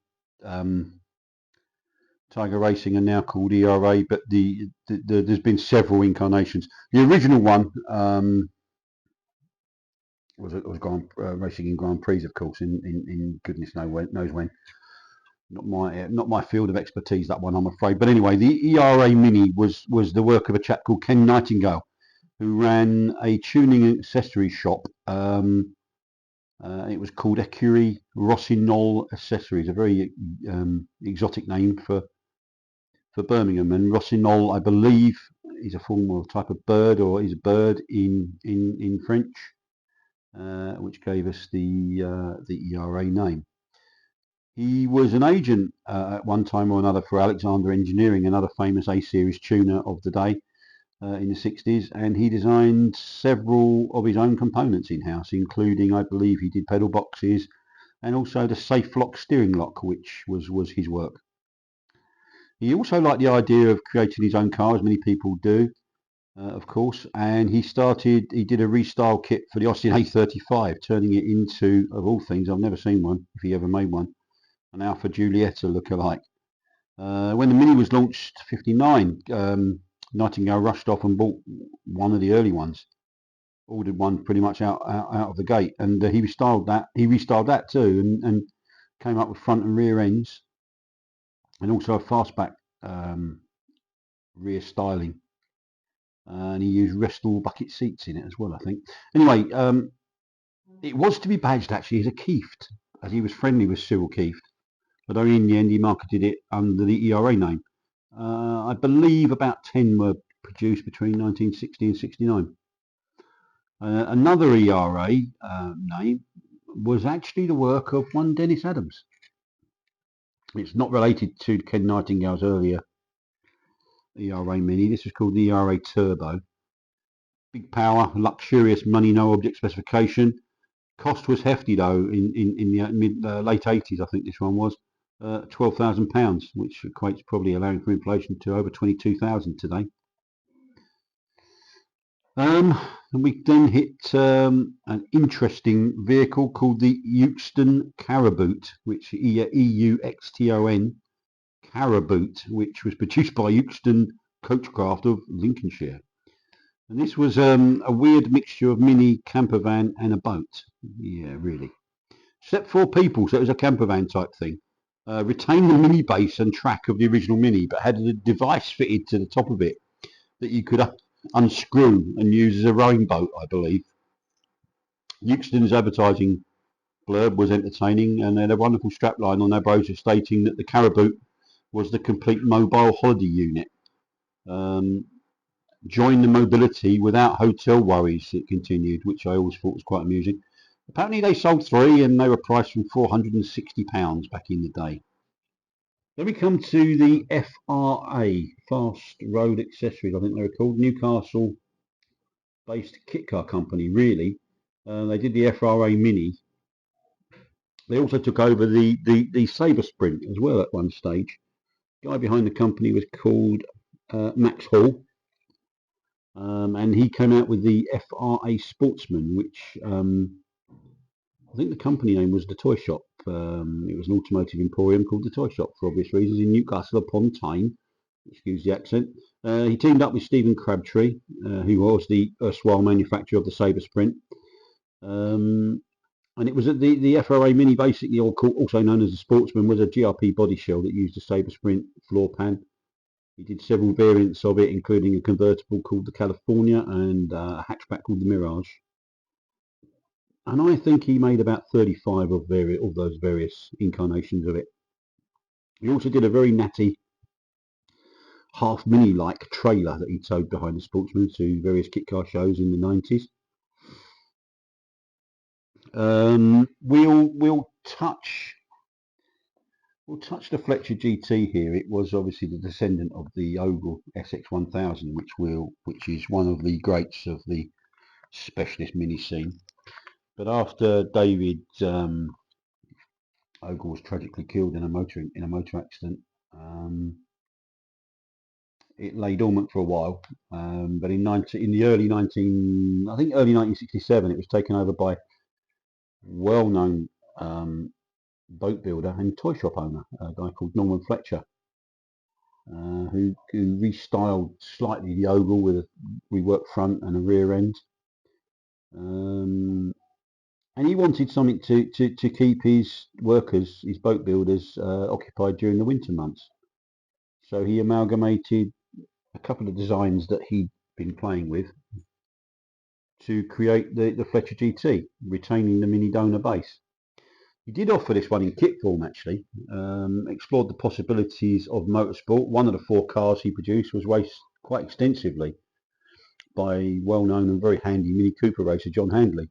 Tiger Racing are now called ERA, but there's been several incarnations. The original one was racing in Grand Prix, of course, in goodness knows when. Not my field of expertise, that one, I'm afraid. But anyway, the ERA Mini was the work of a chap called Ken Nightingale, who ran a tuning and accessory shop. It was called Ecurie Rossignol Accessories, a very exotic name for Birmingham. And Rossignol, I believe, is a form or type of bird, or is a bird in French, which gave us the ERA name. He was an agent at one time or another for Alexander Engineering, another famous A-series tuner of the day in the 60s, and he designed several of his own components in-house, including, I believe, he did pedal boxes and also the safe lock steering lock, which was his work. He also liked the idea of creating his own car, as many people do, of course, and he did a restyle kit for the Austin A35, turning it into, of all things, I've never seen one, if he ever made one, an Alfa Giulietta look-alike. When the Mini was launched, 59, Nightingale rushed off and bought one of the early ones. Ordered one pretty much out of the gate, and he restyled that too, and came up with front and rear ends, and also a fastback rear styling. And he used restore bucket seats in it as well, I think. Anyway, it was to be badged actually as a Kieft, as he was friendly with Cyril Kieft, but only in the end he marketed it under the ERA name. I believe about 10 were produced between 1960 and 69. Another ERA name was actually the work of one Dennis Adams. It's not related to Ken Nightingale's earlier ERA Mini. This was called the ERA Turbo. Big power, luxurious money, no object specification. Cost was hefty though. In the late 80s, I think this one was £12,000, which equates, probably allowing for inflation, to over 22,000 today. And we then hit an interesting vehicle called the Euxton Caraboot, which EUXTON Caraboot, which was produced by Euxton Coachcraft of Lincolnshire. And this was a weird mixture of mini, camper van and a boat. Yeah, really. Except 4 people, so it was a camper van type thing. Retained the mini base and track of the original Mini, but had a device fitted to the top of it that you could unscrew and use as a rowing boat, I believe. Euxton's advertising blurb was entertaining, and they had a wonderful strapline on their brochure stating that the Caraboot was the complete mobile holiday unit. Join the mobility without hotel worries, it continued, which I always thought was quite amusing. Apparently they sold 3 and they were priced from £460 back in the day. Then we come to the FRA, Fast Road Accessories, I think they were called, Newcastle based kit car company, really. They did the FRA Mini. They also took over the Sabre Sprint as well at one stage. The guy behind the company was called Max Hall, and he came out with the FRA Sportsman, which I think the company name was the Toy Shop. It was an automotive emporium called the Toy Shop for obvious reasons in Newcastle upon Tyne. Excuse the accent. He teamed up with Stephen Crabtree, who was the erstwhile manufacturer of the Sabre Sprint. And it was the FRA Mini, basically, also known as the Sportsman, was a GRP body shell that used a Sabre Sprint floor pan. He did several variants of it, including a convertible called the California and a hatchback called the Mirage. And I think he made about 35 of those various incarnations of it. He also did a very natty half mini-like trailer that he towed behind the Sportsman to various kit car shows in the 90s. We'll touch the Fletcher GT here. It was obviously the descendant of the Ogle SX1000, which is one of the greats of the specialist mini scene. But after David Ogle was tragically killed in a motor accident, it lay dormant for a while. But in the early 1967, it was taken over by well-known boat builder and toy shop owner, a guy called Norman Fletcher, who restyled slightly the Ogle with a reworked front and a rear end. And he wanted something to keep his workers, his boat builders, occupied during the winter months. So he amalgamated a couple of designs that he'd been playing with to create the Fletcher GT, retaining the mini donor base. He did offer this one in kit form, actually. Explored the possibilities of motorsport. One of the 4 cars he produced was raced quite extensively by well-known and very handy Mini Cooper racer John Handley.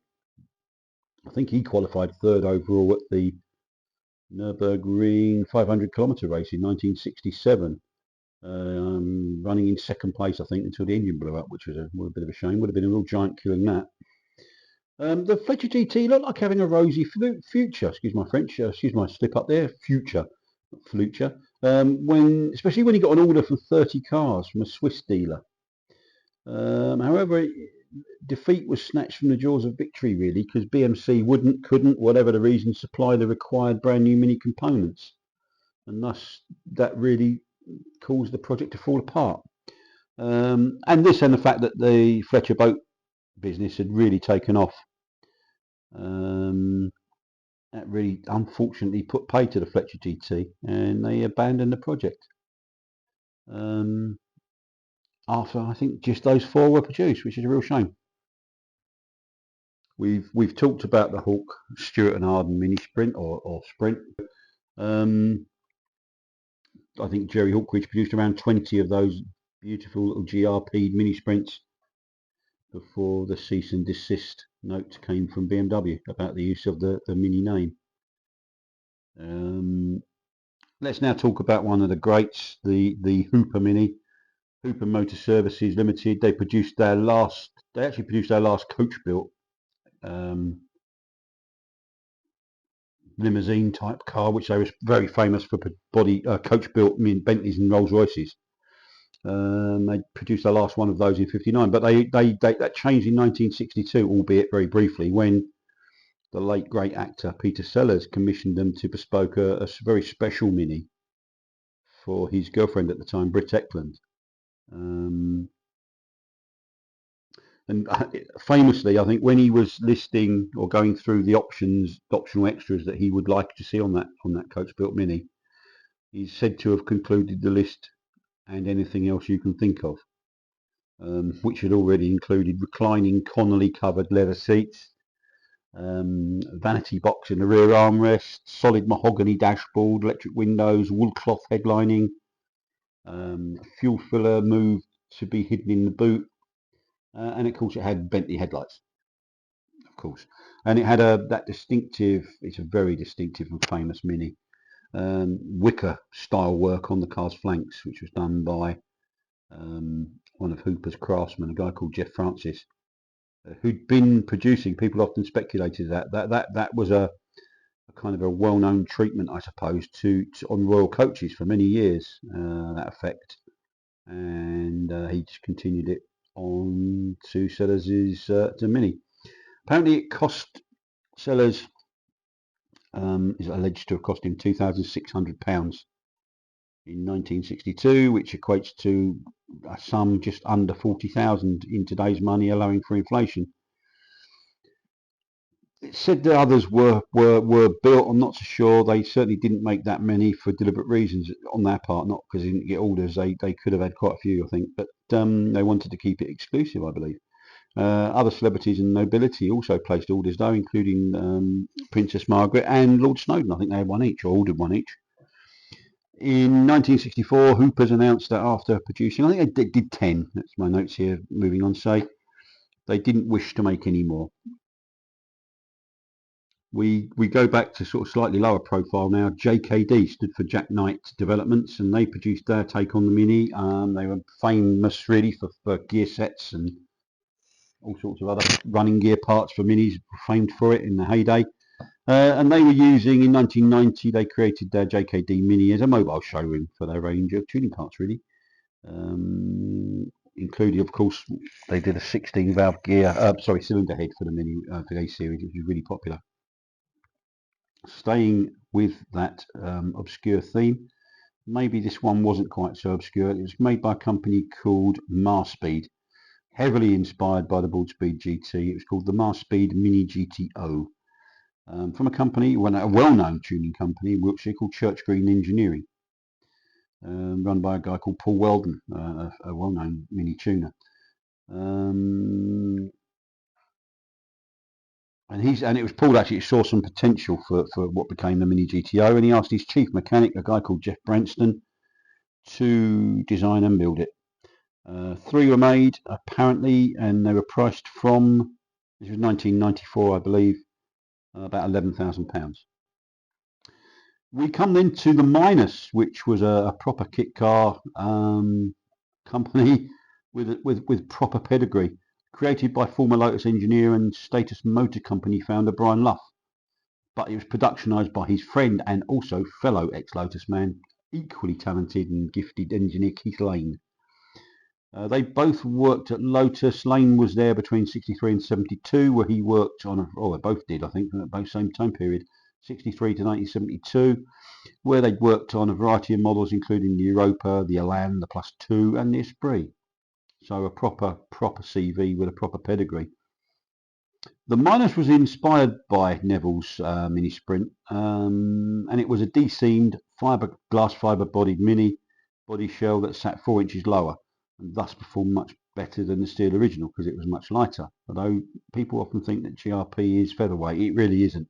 I think he qualified 3rd overall at the Nürburgring 500-kilometre race in 1967, running in 2nd place, I think, until the engine blew up, which was a bit of a shame. Would have been a real giant killing that. The Fletcher GT looked like having a rosy future. Excuse my French. Excuse my slip up there. Future, especially when he got an order for 30 cars from a Swiss dealer. However, defeat was snatched from the jaws of victory, really, because BMC couldn't, whatever the reason, supply the required brand new mini components, and thus that really caused the project to fall apart. And the fact that the Fletcher boat business had really taken off. That really unfortunately put pay to the Fletcher GT, and they abandoned the project. After I think just those 4 were produced, which is a real shame. We've talked about the Hawk Stewart and Arden Minisprint or Sprint. I think Jerry Hawkridge produced around 20 of those beautiful little GRP Minisprints before the cease and desist note came from BMW about the use of the Mini name. Let's now talk about one of the greats, the Hooper Mini. Hooper Motor Services Limited. They actually produced their last Coachbuilt limousine type car, which they were very famous for Coachbuilt Bentleys and Rolls Royces. They produced the last one of those in '59, but that changed in 1962, albeit very briefly, when the late great actor Peter Sellers commissioned them to bespoke a very special Mini for his girlfriend at the time, Britt Eklund. And famously, I think when he was listing or going through the optional extras that he would like to see on that Coachbuilt Mini, he's said to have concluded the list and anything else you can think of, which had already included reclining Connolly covered leather seats, vanity box in the rear armrest, solid mahogany dashboard, electric windows, wool cloth headlining, fuel filler moved to be hidden in the boot, and of course it had Bentley headlights, of course, and it had that distinctive, it's a very distinctive and famous Mini, wicker style work on the car's flanks, which was done by one of Hooper's craftsmen, a guy called Jeff Francis, who'd been producing. People often speculated that was a kind of a well-known treatment, I suppose, on royal coaches for many years, that effect, and he just continued it on to Sellers' to Mini. Apparently it cost Sellers, is alleged to have cost him £2,600 in 1962, which equates to a sum just under 40,000 in today's money, allowing for inflation. It said that others were built. I'm not so sure. They certainly didn't make that many for deliberate reasons on their part, not because they didn't get orders. They could have had quite a few, I think, but they wanted to keep it exclusive, I believe. Other celebrities and nobility also placed orders, though, including Princess Margaret and Lord Snowdon. I think they had one each, or ordered one each. In 1964, Hoopers announced that after producing, I think they did 10, that's my notes here, moving on, say, they didn't wish to make any more. We go back to sort of slightly lower profile now. JKD stood for Jack Knight Developments, and they produced their take on the Mini. They were famous really for gear sets and all sorts of other running gear parts for Minis, famed for it in the heyday. And they were using, in 1990, they created their JKD Mini as a mobile showroom for their range of tuning parts, really. Including, of course, they did a 16 valve cylinder head for the Mini for the A series, which was really popular. Staying with that obscure theme, maybe this one wasn't quite so obscure. It was made by a company called Marspeed, heavily inspired by the Boardspeed GT. It was called the Marspeed Mini GTO. From a company, a well-known tuning company in Wiltshire called Church Green Engineering, run by a guy called Paul Weldon, a well-known mini tuner. And it was Paul actually saw some potential for what became the Mini GTO, and he asked his chief mechanic, a guy called Jeff Branston, to design and build it. 3 were made apparently, and they were priced from, this was 1994 I believe, about £11,000. We come then to the Minus, which was a proper kit car company with proper pedigree, created by former Lotus engineer and Status Motor Company founder Brian Luff, but it was productionised by his friend and also fellow ex-Lotus man, equally talented and gifted engineer Keith Lane. They both worked at Lotus. Lane was there between 63 and 72, where he worked on, they both did, I think, at both same time period, 63 to 1972, where they'd worked on a variety of models, including the Europa, the Elan, the Plus 2, and the Esprit. So a proper CV with a proper pedigree. The Minus was inspired by Neville's Minisprint, and it was a de-seamed glass fibre bodied Mini body shell that sat 4 inches lower, and thus performed much better than the steel original because it was much lighter. Although people often think that GRP is featherweight, it really isn't.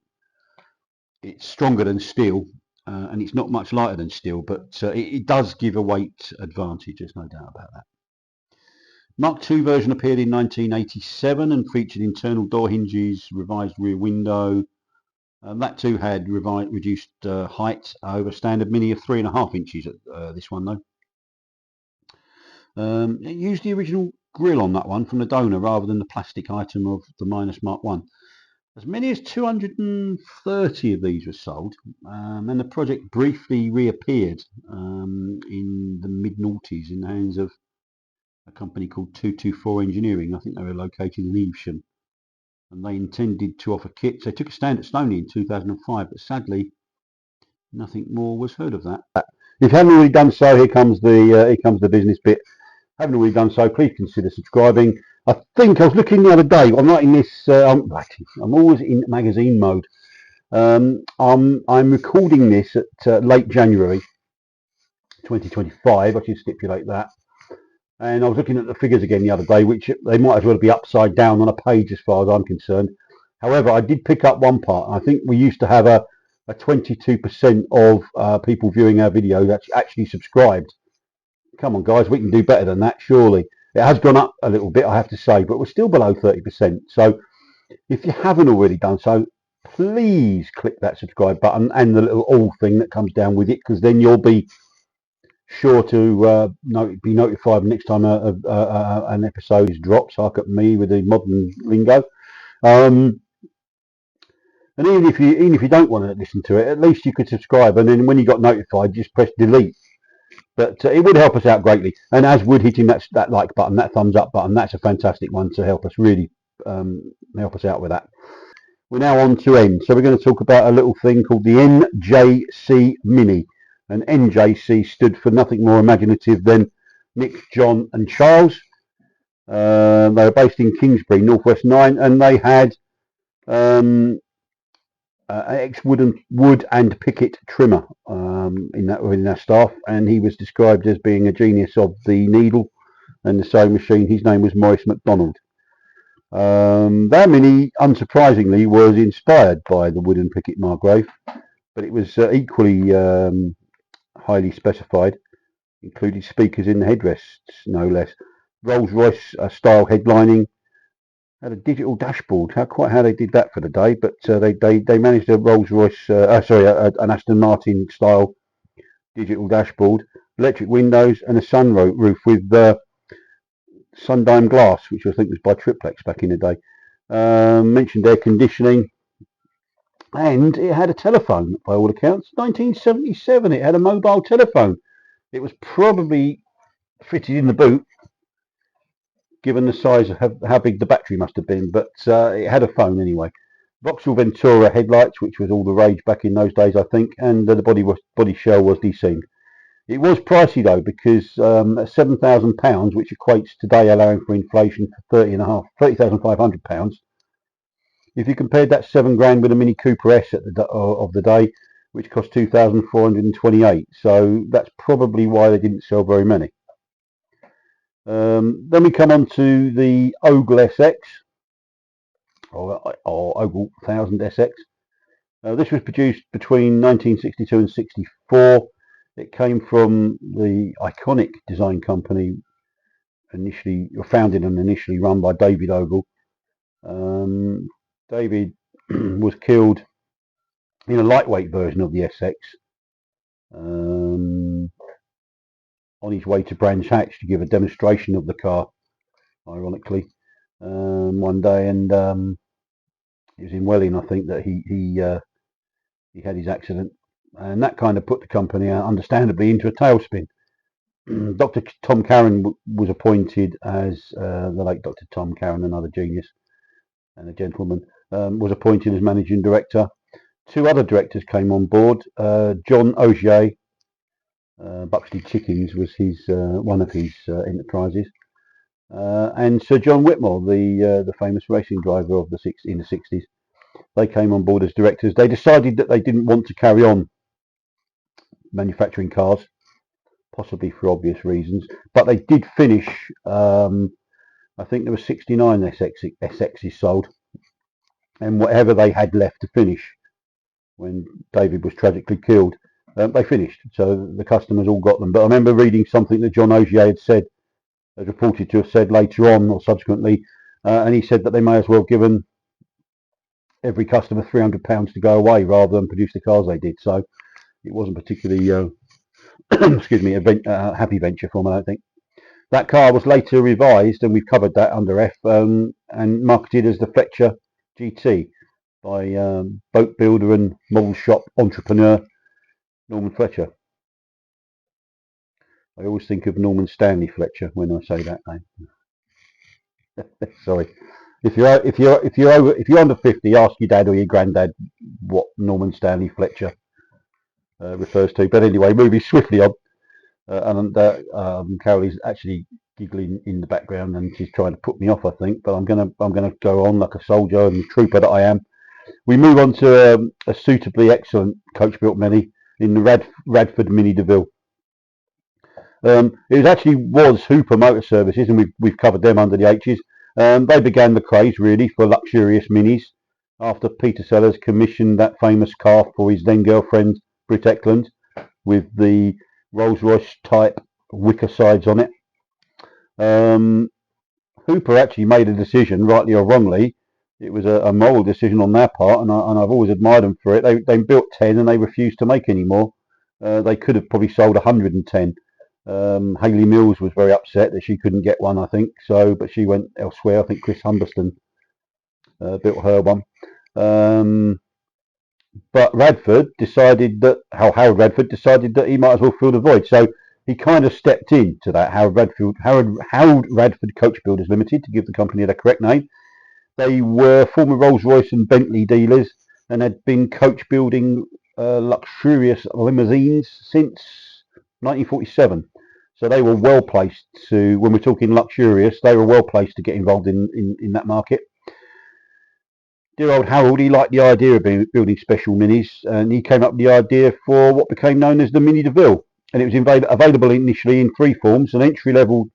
It's stronger than steel, and it's not much lighter than steel, but it does give a weight advantage, there's no doubt about that. Mark II version appeared in 1987 and featured internal door hinges, revised rear window. That too had reduced height over standard Mini of 3.5 inches at this one though. It used the original grille on that one from the donor rather than the plastic item of the Minus Mark I. As many as 230 of these were sold, and the project briefly reappeared in the mid-noughties in the hands of a company called 224 Engineering. I think they were located in Evesham, and they intended to offer kits. They took a stand at Stoney in 2005, but sadly nothing more was heard of that. If you haven't already done so, here comes the business bit. Haven't already done so, please consider subscribing. I think I was looking the other day. I'm writing this. I'm always in magazine mode. I'm recording this at late January 2025. I should stipulate that. And I was looking at the figures again the other day, which they might as well be upside down on a page as far as I'm concerned. However, I did pick up one part. I think we used to have a 22% of people viewing our video that's actually subscribed. Come on, guys, we can do better than that, surely. It has gone up a little bit, I have to say, but we're still below 30%. So if you haven't already done so, please click that subscribe button and the little all thing that comes down with it, because then you'll be sure to be notified next time an episode is dropped. Hark at me with the modern lingo. And even if you don't want to listen to it, at least you could subscribe, and then when you got notified, just press delete. But it would help us out greatly, and as would hitting that like button, that thumbs up button. That's a fantastic one to help us really help us out with that. We're now on to N, so we're going to talk about a little thing called the NJC Mini, and NJC stood for nothing more imaginative than Nick, John, and Charles. They were based in Kingsbury, Northwest 9, and they had ex-Wood and Pickett trimmer within their staff, and he was described as being a genius of the needle and the sewing machine. His name was Maurice MacDonald. Their Mini, unsurprisingly, was inspired by the Wood and Pickett Margrave, but it was equally highly specified, included speakers in the headrests, no less. Rolls-Royce style headlining, Had a digital dashboard. How they did that for the day, but they managed a Rolls Royce, an Aston Martin style digital dashboard, electric windows, and a sunroof with Sundime glass, which I think was by Triplex back in the day. Mentioned air conditioning, and it had a telephone by all accounts. 1977, it had a mobile telephone. It was probably fitted in the boot, given the size of how big the battery must have been, but it had a phone anyway. Vauxhall Ventura headlights, which was all the rage back in those days, I think, and the body shell was deseamed. It was pricey though, because at £7,000, which equates today, allowing for inflation, for £30,500. If you compared that £7,000 with a Mini Cooper S of the day, which cost 2,428, so that's probably why they didn't sell very many. Then we come on to the Ogle SX, or Ogle 1000 SX. This was produced between 1962 and 64. It came from the iconic design company, founded and initially run by David Ogle. David was killed in a lightweight version of the SX on his way to Brands Hatch to give a demonstration of the car, ironically, one day, and it was in Welling, I think, that he had his accident, and that kind of put the company, understandably, into a tailspin. Dr. Tom Carron was appointed as the late Dr. Tom Carron, another genius and a gentleman, was appointed as managing director. Two other directors came on board. John Augier, Buxley Chickens was one of his enterprises, and Sir John Whitmore, the famous racing driver in the 60s. They came on board as directors. They decided that they didn't want to carry on manufacturing cars, possibly for obvious reasons, but they did finish. I think there were 69 SXs sold, and whatever they had left to finish when David was tragically killed, they finished. So the customers all got them. But I remember reading something that John Augier had reported to have said later on or subsequently, and he said that they may as well have given every customer £300 to go away rather than produce the cars they did. So it wasn't particularly, excuse me, a happy venture for them, I don't think. That car was later revised, and we've covered that under F, and marketed as the Fletcher GT by boat builder and model shop entrepreneur Norman Fletcher. I always think of Norman Stanley Fletcher when I say that name. Sorry. If you're under 50, ask your dad or your granddad what Norman Stanley Fletcher refers to. But anyway, moving swiftly on, and Carol is actually giggling in the background, and she's trying to put me off, I think. But I'm gonna go on like a soldier and trooper that I am. We move on to a suitably excellent Coachbuilt Mini in the Radford Mini DeVille. It was Hooper Motor Services, and we've covered them under the H's. They began the craze really for luxurious minis after Peter Sellers commissioned that famous car for his then girlfriend Britt Eklund with the Rolls-Royce type wicker sides on it. Hooper actually made a decision, rightly or wrongly. It was a moral decision on their part, and I've always admired them for it. They built 10 and they refused to make any more. They could have probably sold 110. Hayley Mills was very upset that she couldn't get one, I think. But she went elsewhere. I think Chris Humberston built her one. But Harold Radford decided that he might as well fill the void. So he kind of stepped into that. Harold Radford Coach Builders Limited, to give the company the correct name. They were former Rolls-Royce and Bentley dealers and had been coach building luxurious limousines since 1947. So they were well placed to, when we're talking luxurious, they were well placed to get involved in that market. Dear old Harold, he liked the idea of building special minis, and he came up with the idea for what became known as the Mini DeVille. And it was available initially in three forms: an entry-level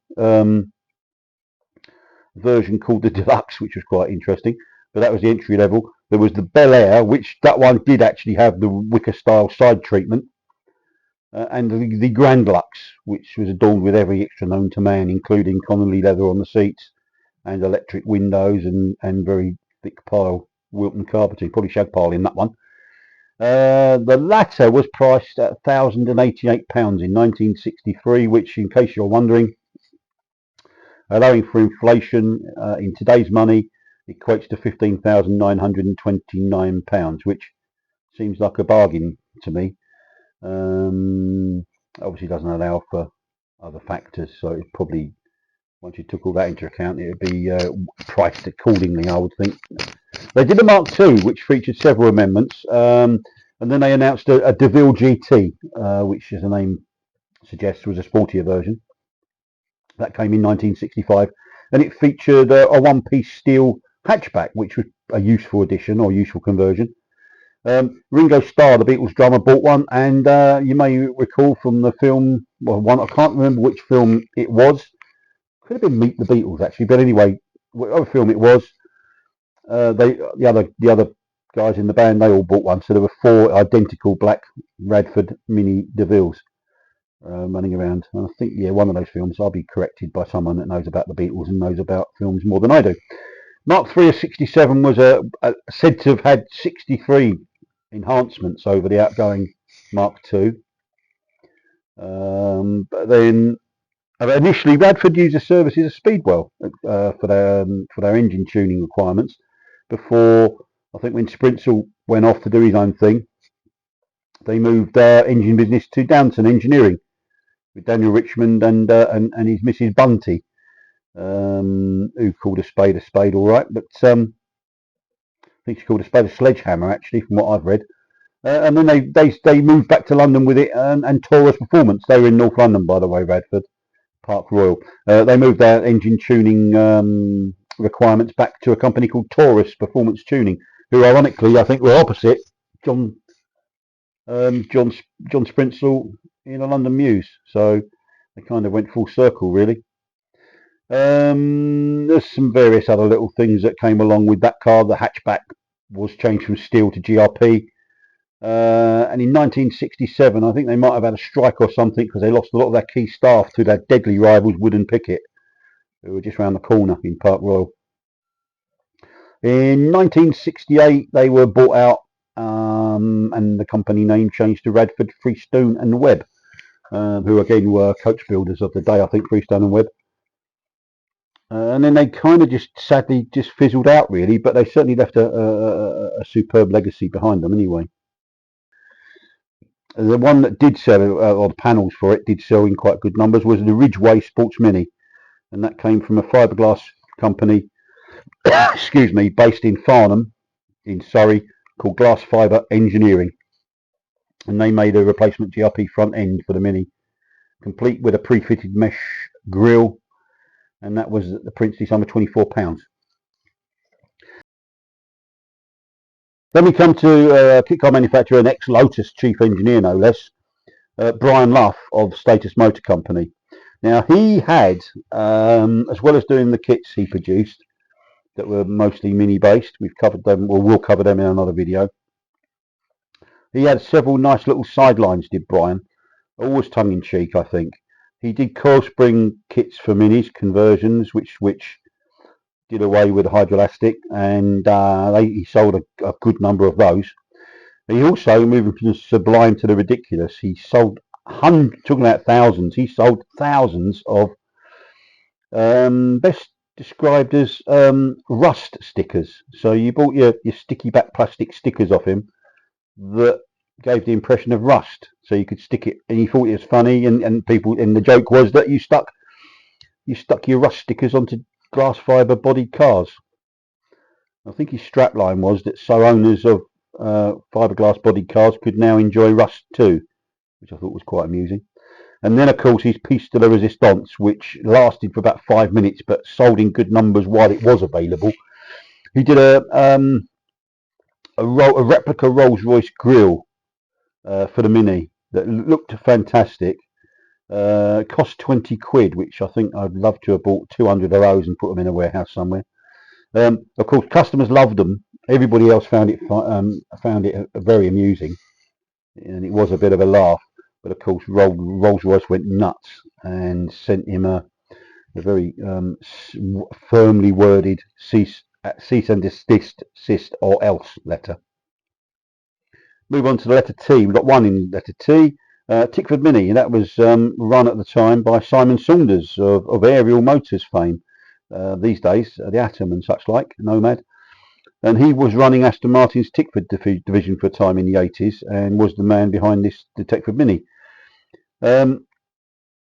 version called the Deluxe, which was quite interesting, but that was the entry level. There was the Bel Air, which that one did actually have the wicker style side treatment, and the Grand Lux, which was adorned with every extra known to man, including Connolly leather on the seats and electric windows and very thick pile Wilton carpeting, probably shag pile in that one. The latter was priced at £1,088 in 1963, which, in case you're wondering, allowing for inflation in today's money, equates to £15,929, which seems like a bargain to me. Obviously doesn't allow for other factors, so it's probably, once you took all that into account, it would be priced accordingly, I would think. They did a Mark II, which featured several amendments, and then they announced a DeVille GT, which, as the name suggests, was a sportier version. That came in 1965, and it featured a one-piece steel hatchback, which was a useful addition or useful conversion. Ringo Starr, the Beatles drummer, bought one, and you may recall from the film, well, one, I can't remember which film it was. Could have been Meet the Beatles, actually, but anyway, whatever film it was, the other guys in the band, they all bought one. So there were 4 identical black Radford Mini DeVilles running around. And I think, yeah, one of those films, I'll be corrected by someone that knows about the Beatles and knows about films more than I do. Mark III of 67 was said to have had 63 enhancements over the outgoing Mark II. But then initially Radford used the services of Speedwell for their engine tuning requirements, before, I think, when Sprintsel went off to do his own thing, they moved engine business to Downton Engineering with Daniel Richmond and his Mrs. Bunty, who called a spade all right, but I think she called a spade a sledgehammer, actually, from what I've read. And then they moved back to London with it, and Taurus Performance. They were in North London, by the way, Radford, Park Royal. They moved their engine tuning requirements back to a company called Taurus Performance Tuning, who, ironically, I think were opposite John Sprintsel in a London Muse. So they kind of went full circle, really. There's some various other little things that came along with that car. The hatchback was changed from steel to GRP. And in 1967, I think they might have had a strike or something, because they lost a lot of their key staff to their deadly rivals, Wood and Pickett, who were just round the corner in Park Royal. In 1968, they were bought out, and the company name changed to Radford, Freestone and Webb, who again were coach builders of the day, I think, Freestone and Webb. And then they kind of just sadly just fizzled out, really, but they certainly left a superb legacy behind them anyway. The one that did sell, or the panels for it did sell in quite good numbers, was the Ridgeway Sports Mini, and that came from a fiberglass company, excuse me, based in Farnham in Surrey, called Glass Fibre Engineering, and they made a replacement GRP front end for the Mini, complete with a pre-fitted mesh grille, and that was the princely sum of £24. Then we come to kit car manufacturer and ex-Lotus chief engineer, no less, Brian Luff of Status Motor Company. Now, he had, as well as doing the kits he produced that were mostly Mini based, we've covered them, or we'll cover them in another video, he had several nice little sidelines, did Brian, always tongue-in-cheek, I think. He did coil spring kits for Minis, conversions, which did away with the hydroelastic, and he sold a good number of those. He also, moving from the sublime to the ridiculous, he sold talking about thousands, he sold thousands of best described as rust stickers. So you bought your sticky back plastic stickers off him that gave the impression of rust, so you could stick it, and he thought it was funny, and the joke was that you stuck your rust stickers onto glass fibre bodied cars. I think his strapline was that so owners of fiberglass bodied cars could now enjoy rust too, which I thought was quite amusing. And then, of course, his piece de la resistance, which lasted for about 5 minutes but sold in good numbers while it was available. He did a replica Rolls-Royce grille for the Mini that looked fantastic. Cost 20 quid, which I think I'd love to have bought 200 of those and put them in a warehouse somewhere. Of course, customers loved them. Everybody else found it very amusing, and it was a bit of a laugh. But of course, Rolls-Royce went nuts and sent him a a very firmly worded cease and desist or else letter. Move on to the letter T. We've got one in letter T. Tickford Mini. That was run at the time by Simon Saunders of Aerial Motors fame. These days, the Atom and such like, Nomad. And he was running Aston Martin's Tickford division for a time in the 80s and was the man behind the Tickford Mini.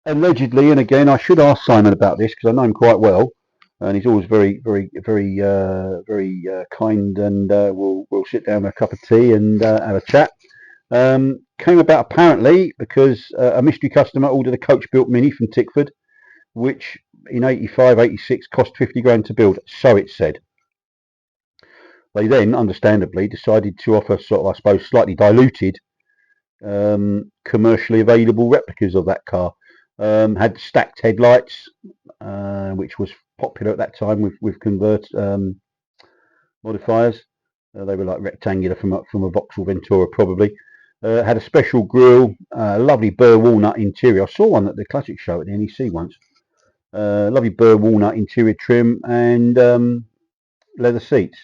Allegedly, and again, I should ask Simon about this because I know him quite well, and he's always very kind, and we'll sit down with a cup of tea and have a chat. Came about apparently because a mystery customer ordered a Coachbuilt Mini from Tickford, which in 85, 86 cost 50 grand to build, so it said. They then, understandably, decided to offer sort of, I suppose, slightly diluted, commercially available replicas of that car. Had stacked headlights, which was popular at that time with modifiers. They were like rectangular from a Vauxhall Ventura probably. Had a special grille, lovely burr walnut interior. I saw one at the Classic Show at the NEC once. Lovely burr walnut interior trim and leather seats.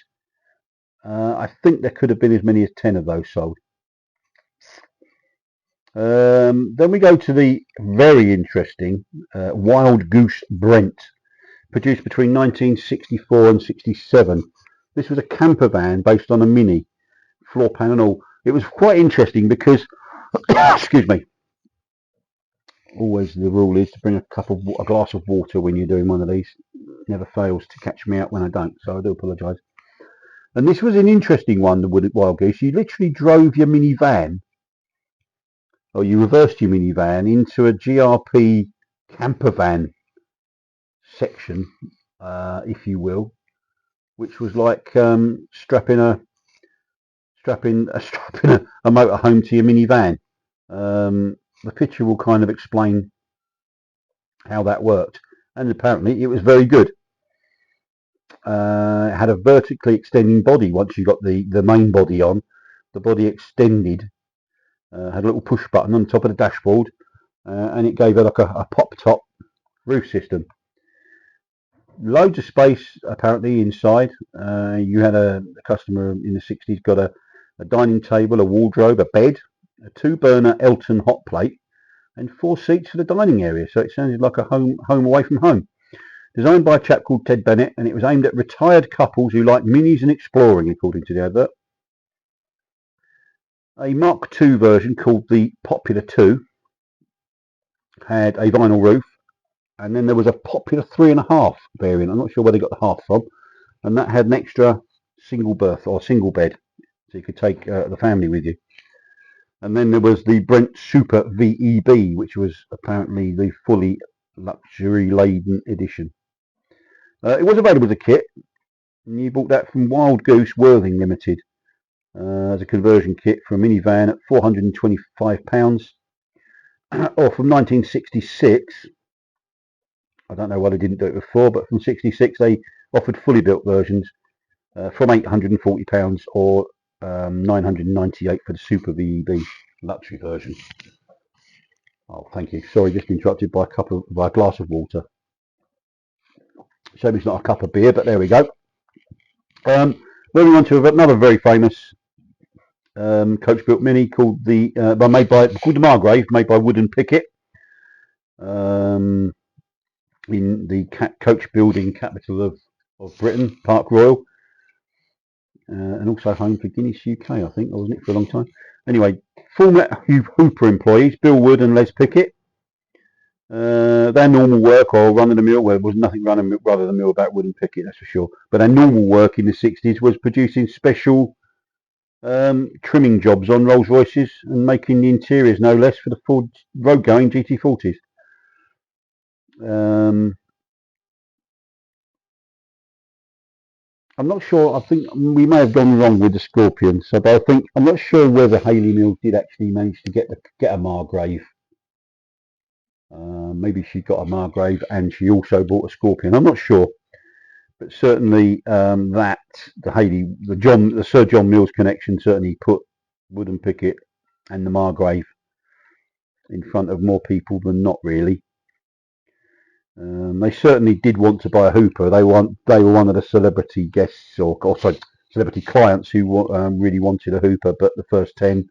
I think there could have been as many as 10 of those sold. Then we go to the very interesting Wild Goose Brent, produced between 1964 and 67. This was a camper van based on a Mini, floor pan and all. It was quite interesting because, excuse me, always the rule is to bring a glass of water when you're doing one of these. It never fails to catch me out when I don't, so I do apologise. And this was an interesting one, the Wild Goose. You literally drove your minivan, or you reversed your minivan into a GRP camper van section, if you will, which was like strapping a motorhome to your minivan. The picture will kind of explain how that worked, and apparently it was very good. It had a vertically extending body. Once you got the main body on, the body extended, had a little push button on top of the dashboard, and it gave it like a pop top roof system. Loads of space apparently inside. You had a customer in the 60s got a dining table, a wardrobe, a bed, a 2-burner Elton hot plate, and 4 seats for the dining area. So it sounded like a home away from home. Designed by a chap called Ted Bennett, and it was aimed at retired couples who like minis and exploring, according to the advert. A Mark II version called the Popular 2 had a vinyl roof, and then there was a Popular 3.5 variant. I'm not sure where they got the half from, and that had an extra single berth or single bed, so you could take the family with you. And then there was the Brent Super VEB, which was apparently the fully luxury laden edition. It was available as a kit, and you bought that from Wild Goose Worthing Limited as a conversion kit for a minivan at £425, or from 1966. I don't know why they didn't do it before, but from 66 they offered fully built versions from £840 or £998 for the Super VEB luxury version. Oh, thank you. Sorry, just interrupted by a glass of water. Shame it's not a cup of beer, but there we go. Moving on to another very famous Coachbuilt Mini called the Margrave, made by Wood and Pickett, in the coach building capital of Britain, Park Royal, and also home for Guinness UK, I think, wasn't it, for a long time? Anyway, former Hooper employees, Bill Wood and Les Pickett. Their normal work, or run-of-the-mill, well, there was nothing run-of-the-mill about Wood and Pickett, that's for sure, but their normal work in the 60s was producing special trimming jobs on Rolls Royces and making the interiors no less for the Ford road-going GT40s. I'm not sure. I think we may have gone wrong with the Scorpion. But I'm not sure whether Hayley Mills did actually manage to get a Margrave. Maybe she got a Margrave and she also bought a Scorpion. I'm not sure, but certainly the Sir John Mills connection certainly put Wood and Pickett and the Margrave in front of more people than not, really. They certainly did want to buy a hooper. They were one of the celebrity guests, or sorry, celebrity clients who really wanted a hooper, but the first 10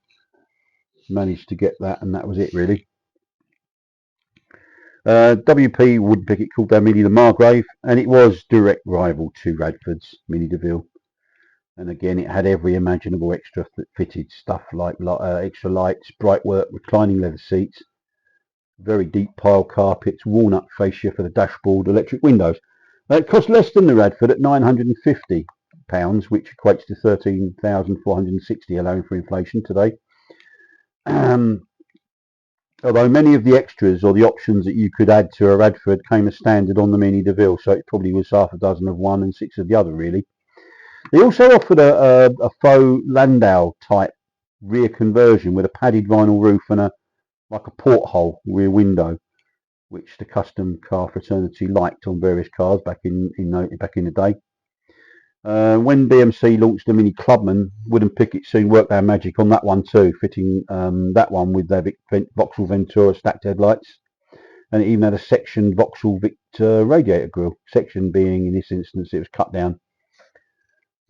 managed to get that, and that was it really. WP Wood and Pickett called their Mini the Margrave, and it was direct rival to Radford's Mini DeVille. And again, it had every imaginable extra that fitted, stuff like extra lights, bright work, reclining leather seats, very deep pile carpets, walnut fascia for the dashboard, electric windows. It cost less than the Radford at £950, which equates to $13,460, allowing for inflation today. Although many of the extras or the options that you could add to a Radford came as standard on the Mini DeVille, so it probably was half a dozen of one and 6 of the other, really. They also offered a faux Landau type rear conversion with a padded vinyl roof and like a porthole rear window, which the custom car fraternity liked on various cars back in the day. When BMC launched the Mini Clubman, Wood and Pickett soon worked their magic on that one too, fitting that one with their Vauxhall Ventura stacked headlights, and it even had a section Vauxhall Victor radiator grille. Section being, in this instance, it was cut down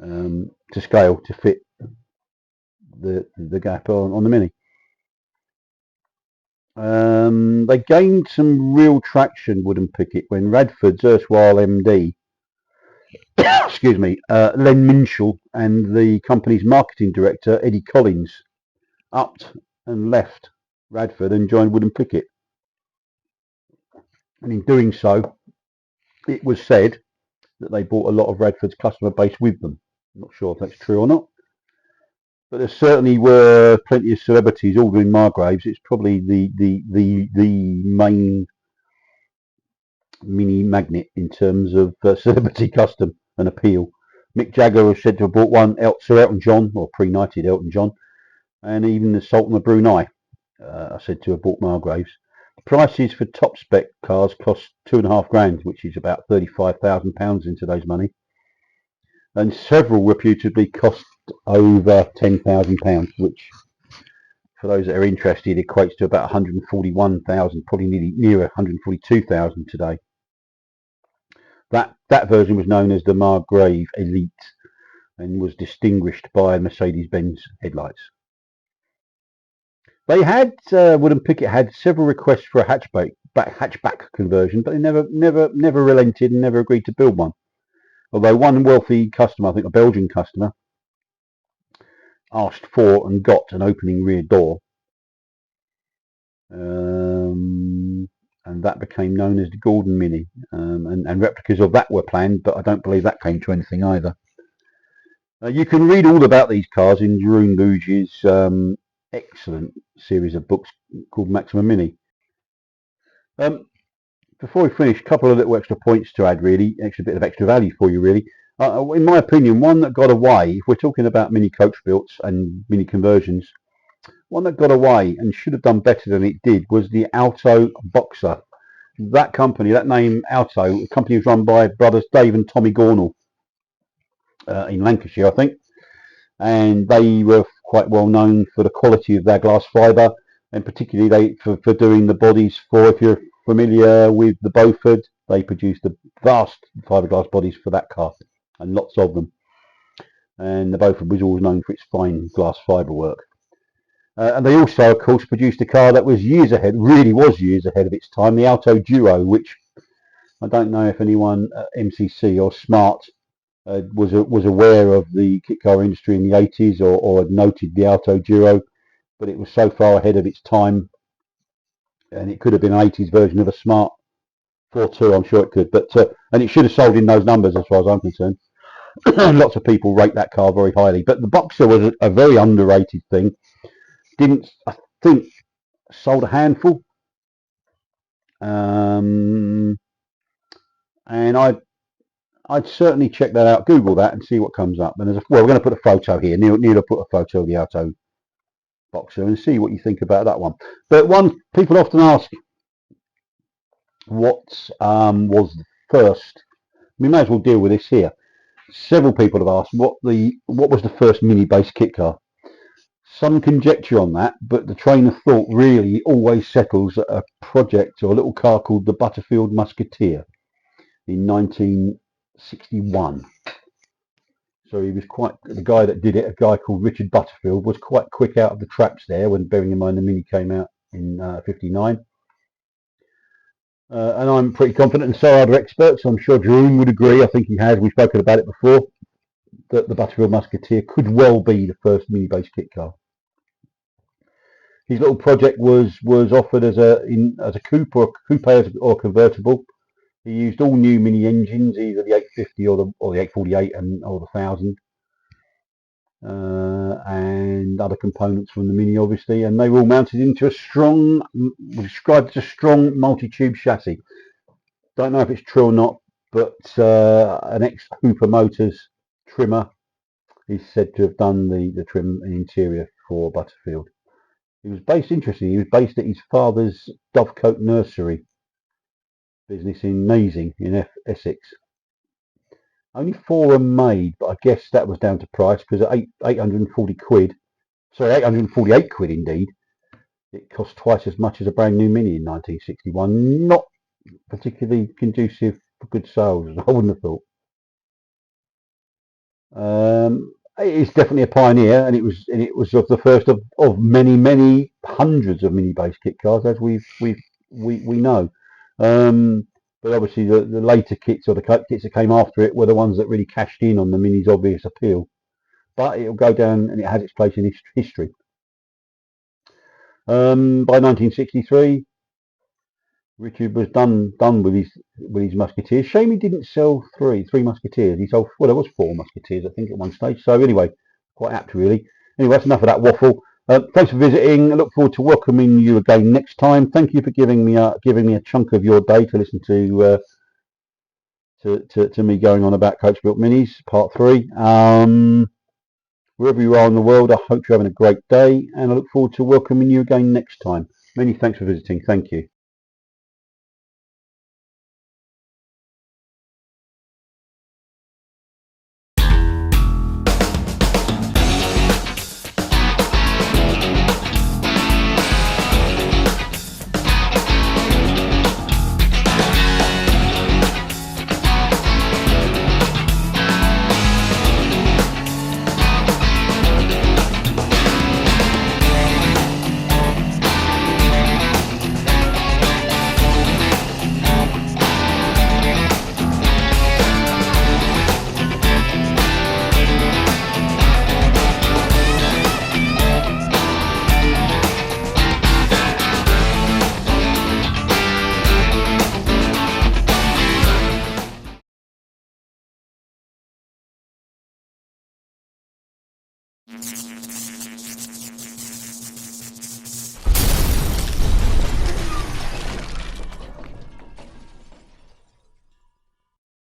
to scale to fit the gap on the Mini. They gained some real traction, Wood and Pickett, when Radford's erstwhile MD, excuse me, Len Minshall, and the company's marketing director, Eddie Collins, upped and left Radford and joined Wood and Pickett. And in doing so, it was said that they brought a lot of Radford's customer base with them. I'm not sure if that's true or not, but there certainly were plenty of celebrities all doing Margraves. It's probably the main Mini magnet in terms of celebrity custom and appeal. Mick Jagger was said to have bought one, Sir Elton John, or pre-knighted Elton John, and even the Sultan of Brunei are said to have bought Margraves. The prices for top spec cars cost £2,500, which is about £35,000 in today's money, and several reputably cost over £10,000, which, for those that are interested, equates to about 141,000, probably nearer 142,000 today. That version was known as the Margrave Elite and was distinguished by Mercedes-Benz headlights. They had Wood and Pickett had several requests for a hatchback conversion, but they never relented and never agreed to build one. Although one wealthy customer, I think a Belgian customer, asked for and got an opening rear door, and that became known as the Gordon Mini, and replicas of that were planned, but I don't believe that came to anything either. You can read all about these cars in Jeroen Boug's excellent series of books called Maximum Mini. Before we finish, a couple of little extra points to add, really, bit of extra value for you, really. In my opinion, one that got away, if we're talking about Mini Coachbuilt and Mini conversions, one that got away and should have done better than it did was the Auto Boxer. That company, that name Auto, the company was run by brothers Dave and Tommy Gornall in Lancashire, I think, and they were quite well known for the quality of their glass fibre, and particularly for doing the bodies for, if you're familiar with the Beaufort, they produced the vast fiberglass bodies for that car, and lots of them. And the Beaufort was always known for its fine glass fibre work. And they also, of course, produced a car that was years ahead, really was years ahead of its time, the Auto Duo, which I don't know if anyone at MCC or Smart was aware of the kit car industry in the 80s or had noted the Auto Duo, but it was so far ahead of its time, and it could have been an 80s version of a Smart 4.2, I'm sure it could, but and it should have sold in those numbers as far as I'm concerned. Lots of people rate that car very highly, but the Boxer was a very underrated thing. Didn't, I think, sold a handful, and I'd certainly check that out, Google that, and see what comes up. And we're going to put a photo here. Neil will put a photo of the Auto Boxer and see what you think about that one. But people often ask, what was the first? We may as well deal with this here. Several people have asked what was the first mini base kit car. some conjecture on that, but the train of thought really always settles at a project or a little car called the Butterfield Musketeer in 1961. So he was the guy that did it, a guy called Richard Butterfield, was quite quick out of the traps there when, bearing in mind, the Mini came out in 59. And I'm pretty confident, and so are other experts. I'm sure Jerome would agree. I think he has. We've spoken about it before, that the Butterfield Musketeer could well be the first mini base kit car. His little project was offered as a coupe or convertible. He used all new Mini engines, either the 850 or the 848 or the 1000, and other components from the Mini, obviously, and they were all mounted into described as a strong multi-tube chassis. Don't know if it's true or not, but an ex-Hooper Motors trimmer is said to have done the trim and interior for Butterfield. He was based at his father's Dovecote nursery business in Nazing in Essex. Only 4 were made, but I guess that was down to price, because at 848 quid indeed, it cost twice as much as a brand new Mini in 1961. Not particularly conducive for good sales, I wouldn't have thought. It is definitely a pioneer, and it was of the first of many hundreds of mini base kit cars, as we know. But obviously the later kits, or the kits that came after it, were the ones that really cashed in on the Mini's obvious appeal. But it'll go down, and it has its place in history. By 1963, Richard was done with his Musketeers. Shame he didn't sell three Musketeers. He sold, well, there was 4 Musketeers, I think, at one stage. So anyway, quite apt, really. Anyway, that's enough of that waffle. Thanks for visiting. I look forward to welcoming you again next time. Thank you for giving me a chunk of your day to listen to me going on about Coachbuilt Minis, part 3. Wherever you are in the world, I hope you're having a great day, and I look forward to welcoming you again next time. Many thanks for visiting. Thank you.